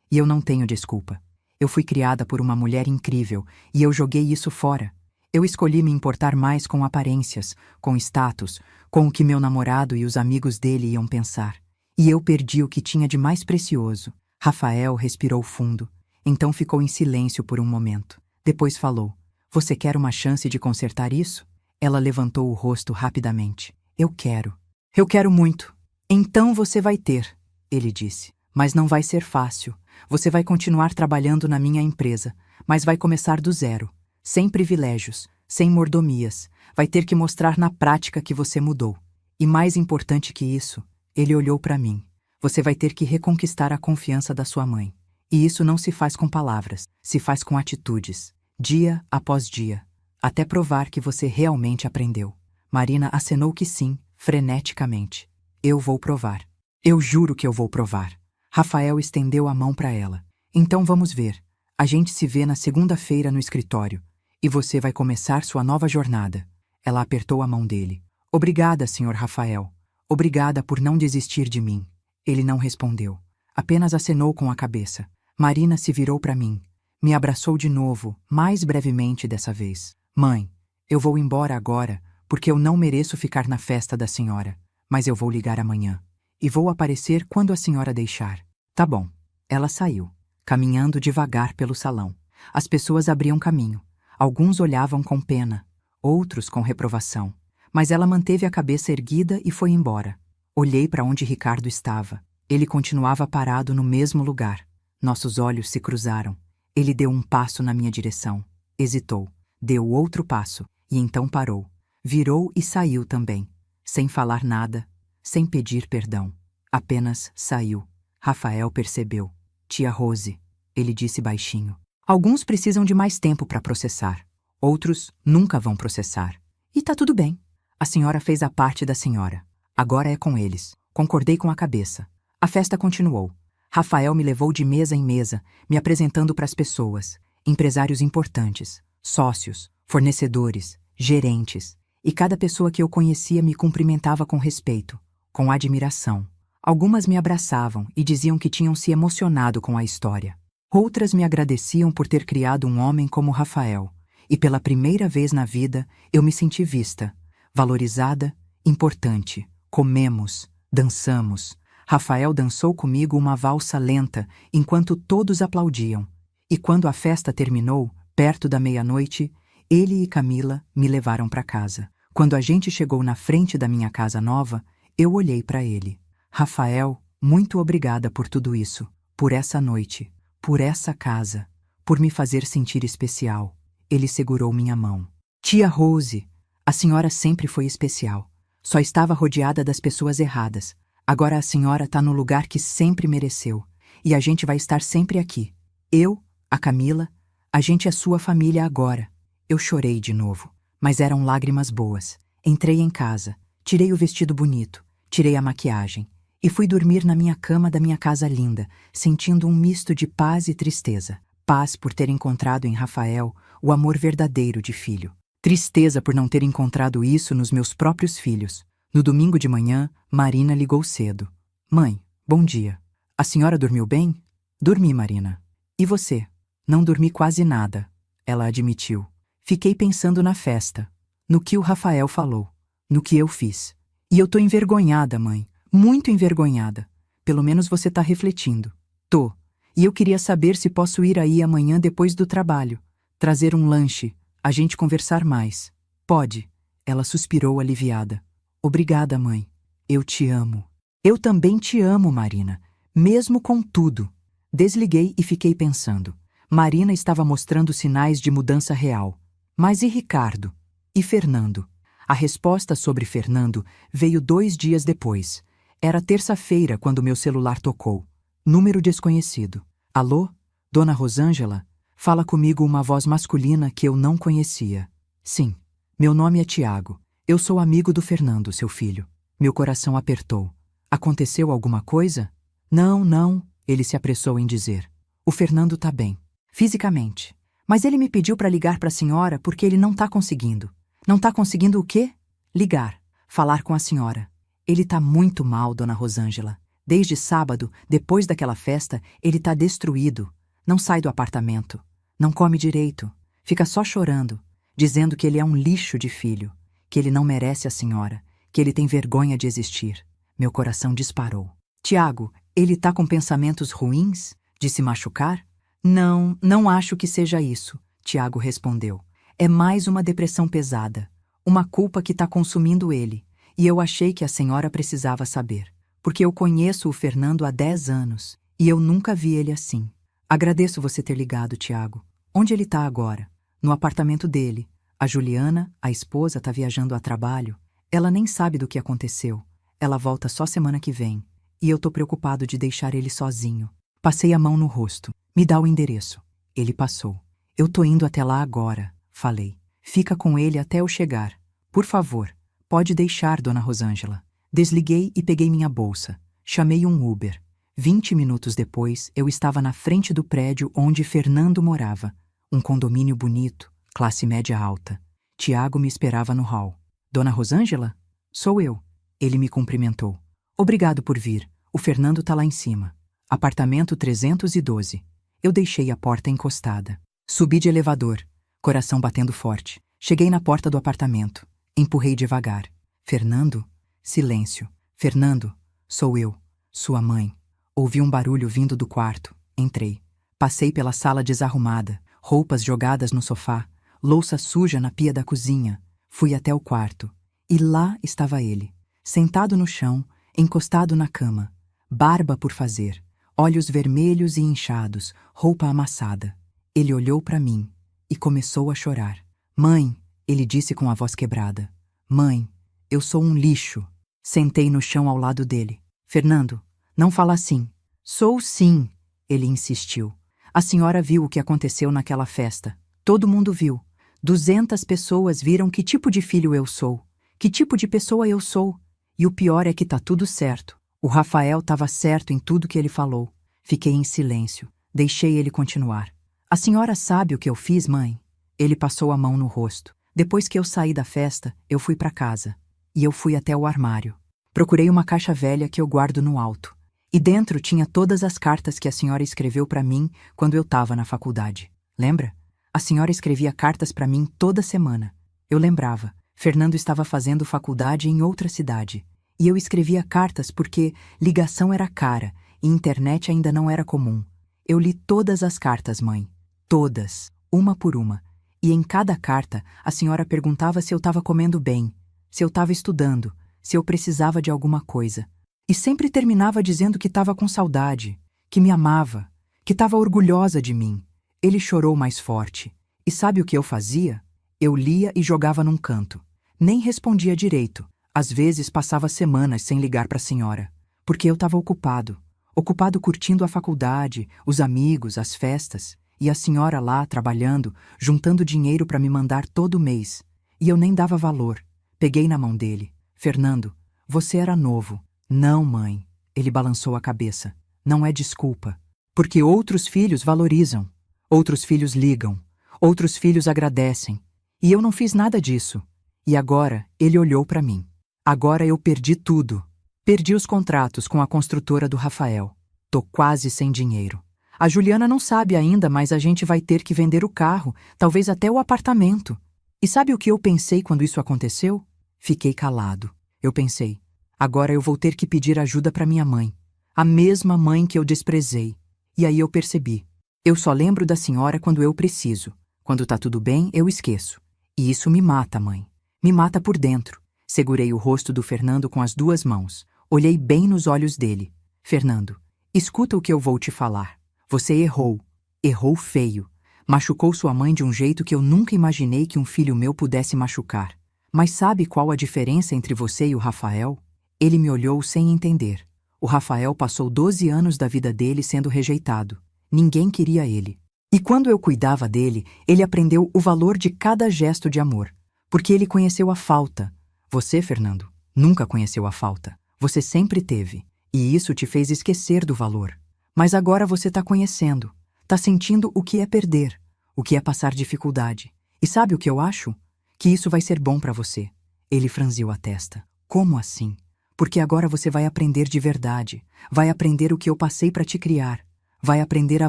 e eu não tenho desculpa. Eu fui criada por uma mulher incrível e eu joguei isso fora. Eu escolhi me importar mais com aparências, com status, com o que meu namorado e os amigos dele iam pensar. E eu perdi o que tinha de mais precioso. Rafael respirou fundo, então ficou em silêncio por um momento. Depois falou, você quer uma chance de consertar isso? Ela levantou o rosto rapidamente. Eu quero muito. Então você vai ter, ele disse. Mas não vai ser fácil. Você vai continuar trabalhando na minha empresa, mas vai começar do zero. Sem privilégios, sem mordomias. Vai ter que mostrar na prática que você mudou. E mais importante que isso, ele olhou para mim. Você vai ter que reconquistar a confiança da sua mãe. E isso não se faz com palavras, se faz com atitudes. Dia após dia. Até provar que você realmente aprendeu. Marina acenou que sim, freneticamente. Eu vou provar. Eu juro que eu vou provar. Rafael estendeu a mão para ela. Então vamos ver. A gente se vê na segunda-feira no escritório. E você vai começar sua nova jornada. Ela apertou a mão dele. Obrigada, Sr. Rafael. Obrigada por não desistir de mim. Ele não respondeu. Apenas acenou com a cabeça. Marina se virou para mim. Me abraçou de novo, mais brevemente dessa vez. Mãe, eu vou embora agora, porque eu não mereço ficar na festa da senhora, mas eu vou ligar amanhã. E vou aparecer quando a senhora deixar. Tá bom. Ela saiu, caminhando devagar pelo salão. As pessoas abriam caminho. Alguns olhavam com pena, outros com reprovação. Mas ela manteve a cabeça erguida e foi embora. Olhei para onde Ricardo estava. Ele continuava parado no mesmo lugar. Nossos olhos se cruzaram. Ele deu um passo na minha direção. Hesitou. Deu outro passo. E então parou. Virou e saiu também. Sem falar nada. Sem pedir perdão. Apenas saiu. Rafael percebeu. Tia Rose. Ele disse baixinho. Alguns precisam de mais tempo para processar. Outros nunca vão processar. E tá tudo bem. A senhora fez a parte da senhora. Agora é com eles. Concordei com a cabeça. A festa continuou. Rafael me levou de mesa em mesa, me apresentando para as pessoas, empresários importantes, sócios, fornecedores, gerentes, e cada pessoa que eu conhecia me cumprimentava com respeito, com admiração. Algumas me abraçavam e diziam que tinham se emocionado com a história. Outras me agradeciam por ter criado um homem como Rafael, e pela primeira vez na vida eu me senti vista, valorizada, importante. Comemos, dançamos. Rafael dançou comigo uma valsa lenta, enquanto todos aplaudiam. E quando a festa terminou, perto da meia-noite, ele e Camila me levaram para casa. Quando a gente chegou na frente da minha casa nova, eu olhei para ele. Rafael, muito obrigada por tudo isso, por essa noite, por essa casa, por me fazer sentir especial. Ele segurou minha mão. Tia Rose, a senhora sempre foi especial. Só estava rodeada das pessoas erradas. Agora a senhora está no lugar que sempre mereceu. E a gente vai estar sempre aqui. Eu, a Camila, a gente é sua família agora. Eu chorei de novo, mas eram lágrimas boas. Entrei em casa, tirei o vestido bonito, tirei a maquiagem e fui dormir na minha cama da minha casa linda, sentindo um misto de paz e tristeza. Paz por ter encontrado em Rafael o amor verdadeiro de filho. Tristeza por não ter encontrado isso nos meus próprios filhos. No domingo de manhã, Marina ligou cedo. Mãe, bom dia. A senhora dormiu bem? Dormi, Marina. E você? Não dormi quase nada, ela admitiu. Fiquei pensando na festa, no que o Rafael falou, no que eu fiz. E eu tô envergonhada, mãe, muito envergonhada. Pelo menos você tá refletindo. Tô. E eu queria saber se posso ir aí amanhã depois do trabalho. Trazer um lanche, a gente conversar mais. Pode. Ela suspirou aliviada. Obrigada, mãe. Eu te amo. Eu também te amo, Marina. Mesmo com tudo. Desliguei e fiquei pensando. Marina estava mostrando sinais de mudança real. Mas e Ricardo? E Fernando? A resposta sobre Fernando veio 2 dias depois. Era terça-feira quando meu celular tocou. Número desconhecido. Alô? Dona Rosângela? Fala comigo uma voz masculina que eu não conhecia. Sim. Meu nome é Tiago. Eu sou amigo do Fernando, seu filho. Meu coração apertou. Aconteceu alguma coisa? Não, ele se apressou em dizer. O Fernando tá bem, fisicamente. Mas ele me pediu para ligar para a senhora porque ele não tá conseguindo. Não tá conseguindo o quê? Ligar, falar com a senhora. Ele tá muito mal, dona Rosângela. Desde sábado, depois daquela festa, ele tá destruído. Não sai do apartamento. Não come direito. Fica só chorando, dizendo que ele é um lixo de filho. Que ele não merece a senhora, que ele tem vergonha de existir. Meu coração disparou. Tiago, ele tá com pensamentos ruins? De se machucar? Não acho que seja isso, Tiago respondeu. É mais uma depressão pesada, uma culpa que tá consumindo ele, e eu achei que a senhora precisava saber, porque eu conheço o Fernando há 10 anos, e eu nunca vi ele assim. Agradeço você ter ligado, Tiago. Onde ele tá agora? No apartamento dele. A Juliana, a esposa, tá viajando a trabalho. Ela nem sabe do que aconteceu. Ela volta só semana que vem. E eu tô preocupado de deixar ele sozinho. Passei a mão no rosto. Me dá o endereço. Ele passou. Eu tô indo até lá agora, falei. Fica com ele até eu chegar. Por favor, pode deixar, dona Rosângela. Desliguei e peguei minha bolsa. Chamei um Uber. 20 minutos depois, eu estava na frente do prédio onde Fernando morava. Um condomínio bonito. Classe média alta. Tiago me esperava no hall. Dona Rosângela? Sou eu. Ele me cumprimentou. Obrigado por vir. O Fernando tá lá em cima. Apartamento 312. Eu deixei a porta encostada. Subi de elevador, coração batendo forte. Cheguei na porta do apartamento. Empurrei devagar. Fernando? Silêncio. Fernando, sou eu, sua mãe. Ouvi um barulho vindo do quarto. Entrei. Passei pela sala desarrumada, roupas jogadas no sofá, louça suja na pia da cozinha. Fui até o quarto. E lá estava ele, sentado no chão, encostado na cama. Barba por fazer, olhos vermelhos e inchados, roupa amassada. Ele olhou para mim e começou a chorar. Mãe, ele disse com a voz quebrada. Mãe, eu sou um lixo. Sentei no chão ao lado dele. Fernando, não fala assim. Sou sim, ele insistiu. A senhora viu o que aconteceu naquela festa. Todo mundo viu. 200 pessoas viram que tipo de filho eu sou. Que tipo de pessoa eu sou. E o pior é que tá tudo certo. O Rafael estava certo em tudo que ele falou. Fiquei em silêncio. Deixei ele continuar. A senhora sabe o que eu fiz, mãe? Ele passou a mão no rosto. Depois que eu saí da festa, eu fui para casa. E eu fui até o armário. Procurei uma caixa velha que eu guardo no alto. E dentro tinha todas as cartas que a senhora escreveu para mim quando eu estava na faculdade. Lembra? A senhora escrevia cartas para mim toda semana. Eu lembrava. Fernando estava fazendo faculdade em outra cidade. E eu escrevia cartas porque ligação era cara e internet ainda não era comum. Eu li todas as cartas, mãe. Todas. Uma por uma. E em cada carta, a senhora perguntava se eu estava comendo bem, se eu estava estudando, se eu precisava de alguma coisa. E sempre terminava dizendo que estava com saudade, que me amava, que estava orgulhosa de mim. Ele chorou mais forte. E sabe o que eu fazia? Eu lia e jogava num canto. Nem respondia direito. Às vezes passava semanas sem ligar para a senhora, porque eu estava ocupado. Ocupado curtindo a faculdade, os amigos, as festas. E a senhora lá trabalhando, juntando dinheiro para me mandar todo mês. E eu nem dava valor. Peguei na mão dele. Fernando, você era novo. Não, mãe. Ele balançou a cabeça. Não é desculpa. Porque outros filhos valorizam. Outros filhos ligam. Outros filhos agradecem. E eu não fiz nada disso. E agora ele olhou para mim. Agora eu perdi tudo. Perdi os contratos com a construtora do Rafael. Tô quase sem dinheiro. A Juliana não sabe ainda, mas a gente vai ter que vender o carro, talvez até o apartamento. E sabe o que eu pensei quando isso aconteceu? Fiquei calado. Eu pensei, agora eu vou ter que pedir ajuda para minha mãe. A mesma mãe que eu desprezei. E aí eu percebi. Eu só lembro da senhora quando eu preciso. Quando tá tudo bem, eu esqueço. E isso me mata, mãe. Me mata por dentro. Segurei o rosto do Fernando com as 2 mãos. Olhei bem nos olhos dele. Fernando, escuta o que eu vou te falar. Você errou. Errou feio. Machucou sua mãe de um jeito que eu nunca imaginei que um filho meu pudesse machucar. Mas sabe qual a diferença entre você e o Rafael? Ele me olhou sem entender. O Rafael passou 12 anos da vida dele sendo rejeitado. Ninguém queria ele. E quando eu cuidava dele, ele aprendeu o valor de cada gesto de amor. Porque ele conheceu a falta. Você, Fernando, nunca conheceu a falta. Você sempre teve. E isso te fez esquecer do valor. Mas agora você está conhecendo. Está sentindo o que é perder. O que é passar dificuldade. E sabe o que eu acho? Que isso vai ser bom para você. Ele franziu a testa. Como assim? Porque agora você vai aprender de verdade. Vai aprender o que eu passei para te criar. Vai aprender a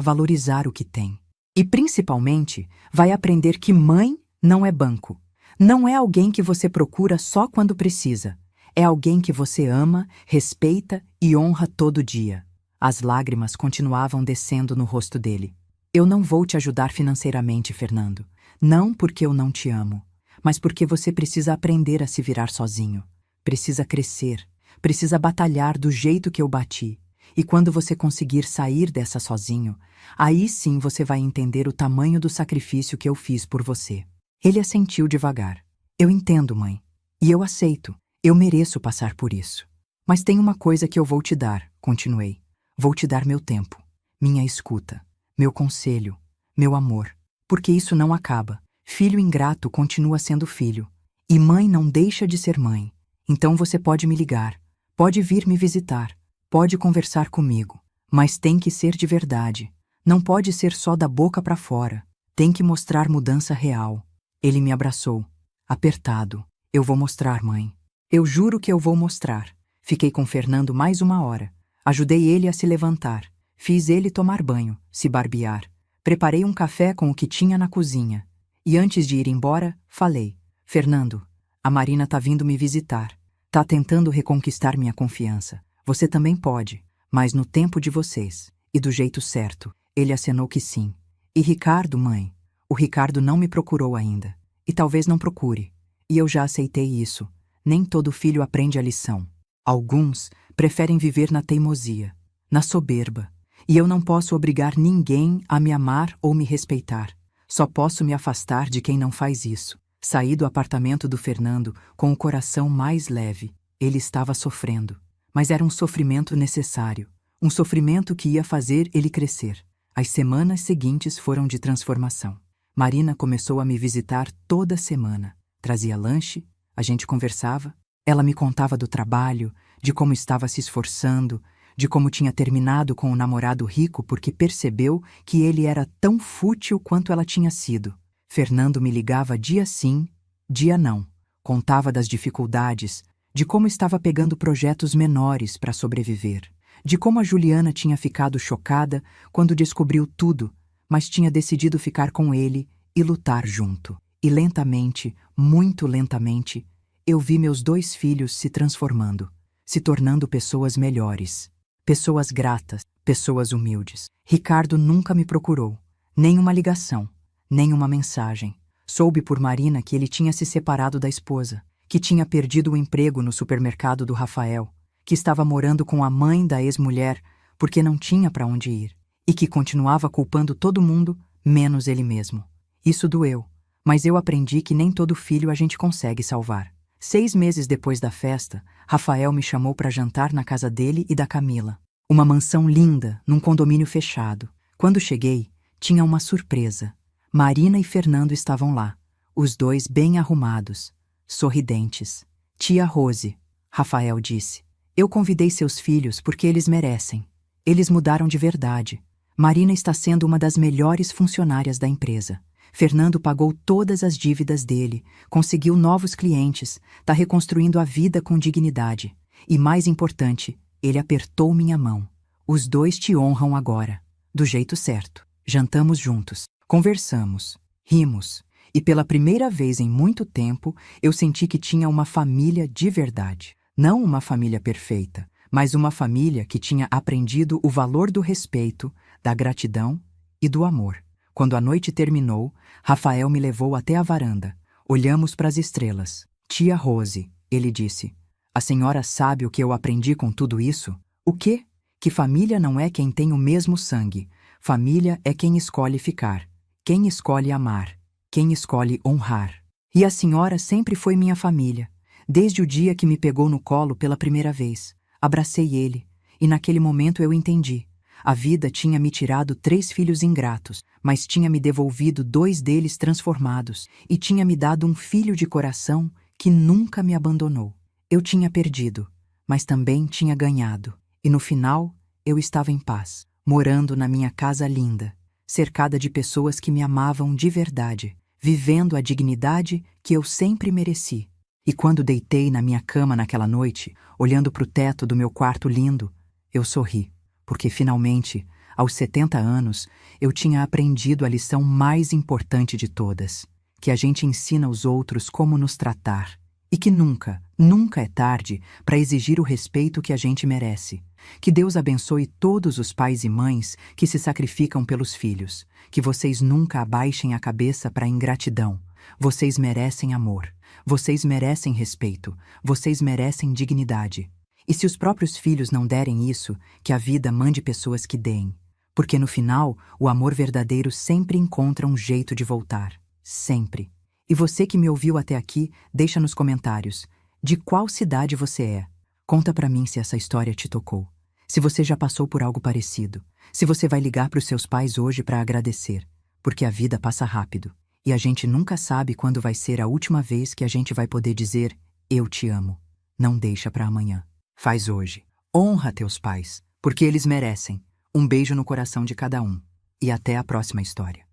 valorizar o que tem. E principalmente, vai aprender que mãe não é banco. Não é alguém que você procura só quando precisa. É alguém que você ama, respeita e honra todo dia. As lágrimas continuavam descendo no rosto dele. Eu não vou te ajudar financeiramente, Fernando. Não porque eu não te amo, mas porque você precisa aprender a se virar sozinho. Precisa crescer, precisa batalhar do jeito que eu bati. E quando você conseguir sair dessa sozinho, aí sim você vai entender o tamanho do sacrifício que eu fiz por você. Ele assentiu devagar. Eu entendo, mãe. E eu aceito. Eu mereço passar por isso. Mas tem uma coisa que eu vou te dar, continuei. Vou te dar meu tempo, minha escuta, meu conselho, meu amor. Porque isso não acaba. Filho ingrato continua sendo filho. E mãe não deixa de ser mãe. Então você pode me ligar, pode vir me visitar, pode conversar comigo. Mas tem que ser de verdade. Não pode ser só da boca para fora. Tem que mostrar mudança real. Ele me abraçou. Apertado. Eu vou mostrar, mãe. Eu juro que eu vou mostrar. Fiquei com Fernando mais 1 hora. Ajudei ele a se levantar. Fiz ele tomar banho, se barbear. Preparei um café com o que tinha na cozinha. E antes de ir embora, falei: Fernando, a Marina tá vindo me visitar. Tá tentando reconquistar minha confiança. Você também pode, mas no tempo de vocês. E do jeito certo. Ele acenou que sim. E Ricardo, mãe? O Ricardo não me procurou ainda. E talvez não procure. E eu já aceitei isso. Nem todo filho aprende a lição. Alguns preferem viver na teimosia, na soberba. E eu não posso obrigar ninguém a me amar ou me respeitar. Só posso me afastar de quem não faz isso. Saí do apartamento do Fernando com o coração mais leve. Ele estava sofrendo. Mas era um sofrimento necessário. Um sofrimento que ia fazer ele crescer. As semanas seguintes foram de transformação. Marina começou a me visitar toda semana. Trazia lanche, a gente conversava. Ela me contava do trabalho, de como estava se esforçando, de como tinha terminado com o namorado rico porque percebeu que ele era tão fútil quanto ela tinha sido. Fernando me ligava dia sim, dia não. Contava das dificuldades, de como estava pegando projetos menores para sobreviver, de como a Juliana tinha ficado chocada quando descobriu tudo, mas tinha decidido ficar com ele e lutar junto. E lentamente, muito lentamente, eu vi meus 2 filhos se transformando, se tornando pessoas melhores, pessoas gratas, pessoas humildes. Ricardo nunca me procurou, nem uma ligação, nem uma mensagem. Soube por Marina que ele tinha se separado da esposa, que tinha perdido o emprego no supermercado do Rafael, que estava morando com a mãe da ex-mulher porque não tinha para onde ir, e que continuava culpando todo mundo, menos ele mesmo. Isso doeu, mas eu aprendi que nem todo filho a gente consegue salvar. 6 meses depois da festa, Rafael me chamou para jantar na casa dele e da Camila. Uma mansão linda, num condomínio fechado. Quando cheguei, tinha uma surpresa. Marina e Fernando estavam lá, os 2 bem arrumados, sorridentes. Tia Rose, Rafael disse. Eu convidei seus filhos porque eles merecem. Eles mudaram de verdade. Marina está sendo uma das melhores funcionárias da empresa. Fernando pagou todas as dívidas dele, conseguiu novos clientes, está reconstruindo a vida com dignidade. E mais importante, ele apertou minha mão. Os 2 te honram agora, do jeito certo. Jantamos juntos, conversamos, rimos. E pela primeira vez em muito tempo, eu senti que tinha uma família de verdade. Não uma família perfeita, mas uma família que tinha aprendido o valor do respeito, da gratidão e do amor. Quando a noite terminou, Rafael me levou até a varanda. Olhamos para as estrelas. Tia Rose, ele disse, a senhora sabe o que eu aprendi com tudo isso? O quê? Que família não é quem tem o mesmo sangue. Família é quem escolhe ficar, quem escolhe amar, quem escolhe honrar. E a senhora sempre foi minha família. Desde o dia que me pegou no colo pela primeira vez, abracei ele, e naquele momento eu entendi. A vida tinha me tirado 3 filhos ingratos, mas tinha me devolvido 2 deles transformados, e tinha me dado um filho de coração que nunca me abandonou. Eu tinha perdido, mas também tinha ganhado, e no final eu estava em paz, morando na minha casa linda, cercada de pessoas que me amavam de verdade, vivendo a dignidade que eu sempre mereci. E quando deitei na minha cama naquela noite, olhando para o teto do meu quarto lindo, eu sorri, porque finalmente, aos 70 anos, eu tinha aprendido a lição mais importante de todas, que a gente ensina aos outros como nos tratar, e que nunca, nunca é tarde para exigir o respeito que a gente merece. Que Deus abençoe todos os pais e mães que se sacrificam pelos filhos, que vocês nunca abaixem a cabeça para a ingratidão. Vocês merecem amor. Vocês merecem respeito, vocês merecem dignidade. E se os próprios filhos não derem isso, que a vida mande pessoas que deem. Porque no final, o amor verdadeiro sempre encontra um jeito de voltar. Sempre. E você que me ouviu até aqui, deixa nos comentários. De qual cidade você é? Conta pra mim se essa história te tocou. Se você já passou por algo parecido. Se você vai ligar pros seus pais hoje para agradecer. Porque a vida passa rápido. E a gente nunca sabe quando vai ser a última vez que a gente vai poder dizer eu te amo. Não deixa para amanhã. Faz hoje. Honra teus pais, porque eles merecem. Um beijo no coração de cada um. E até a próxima história.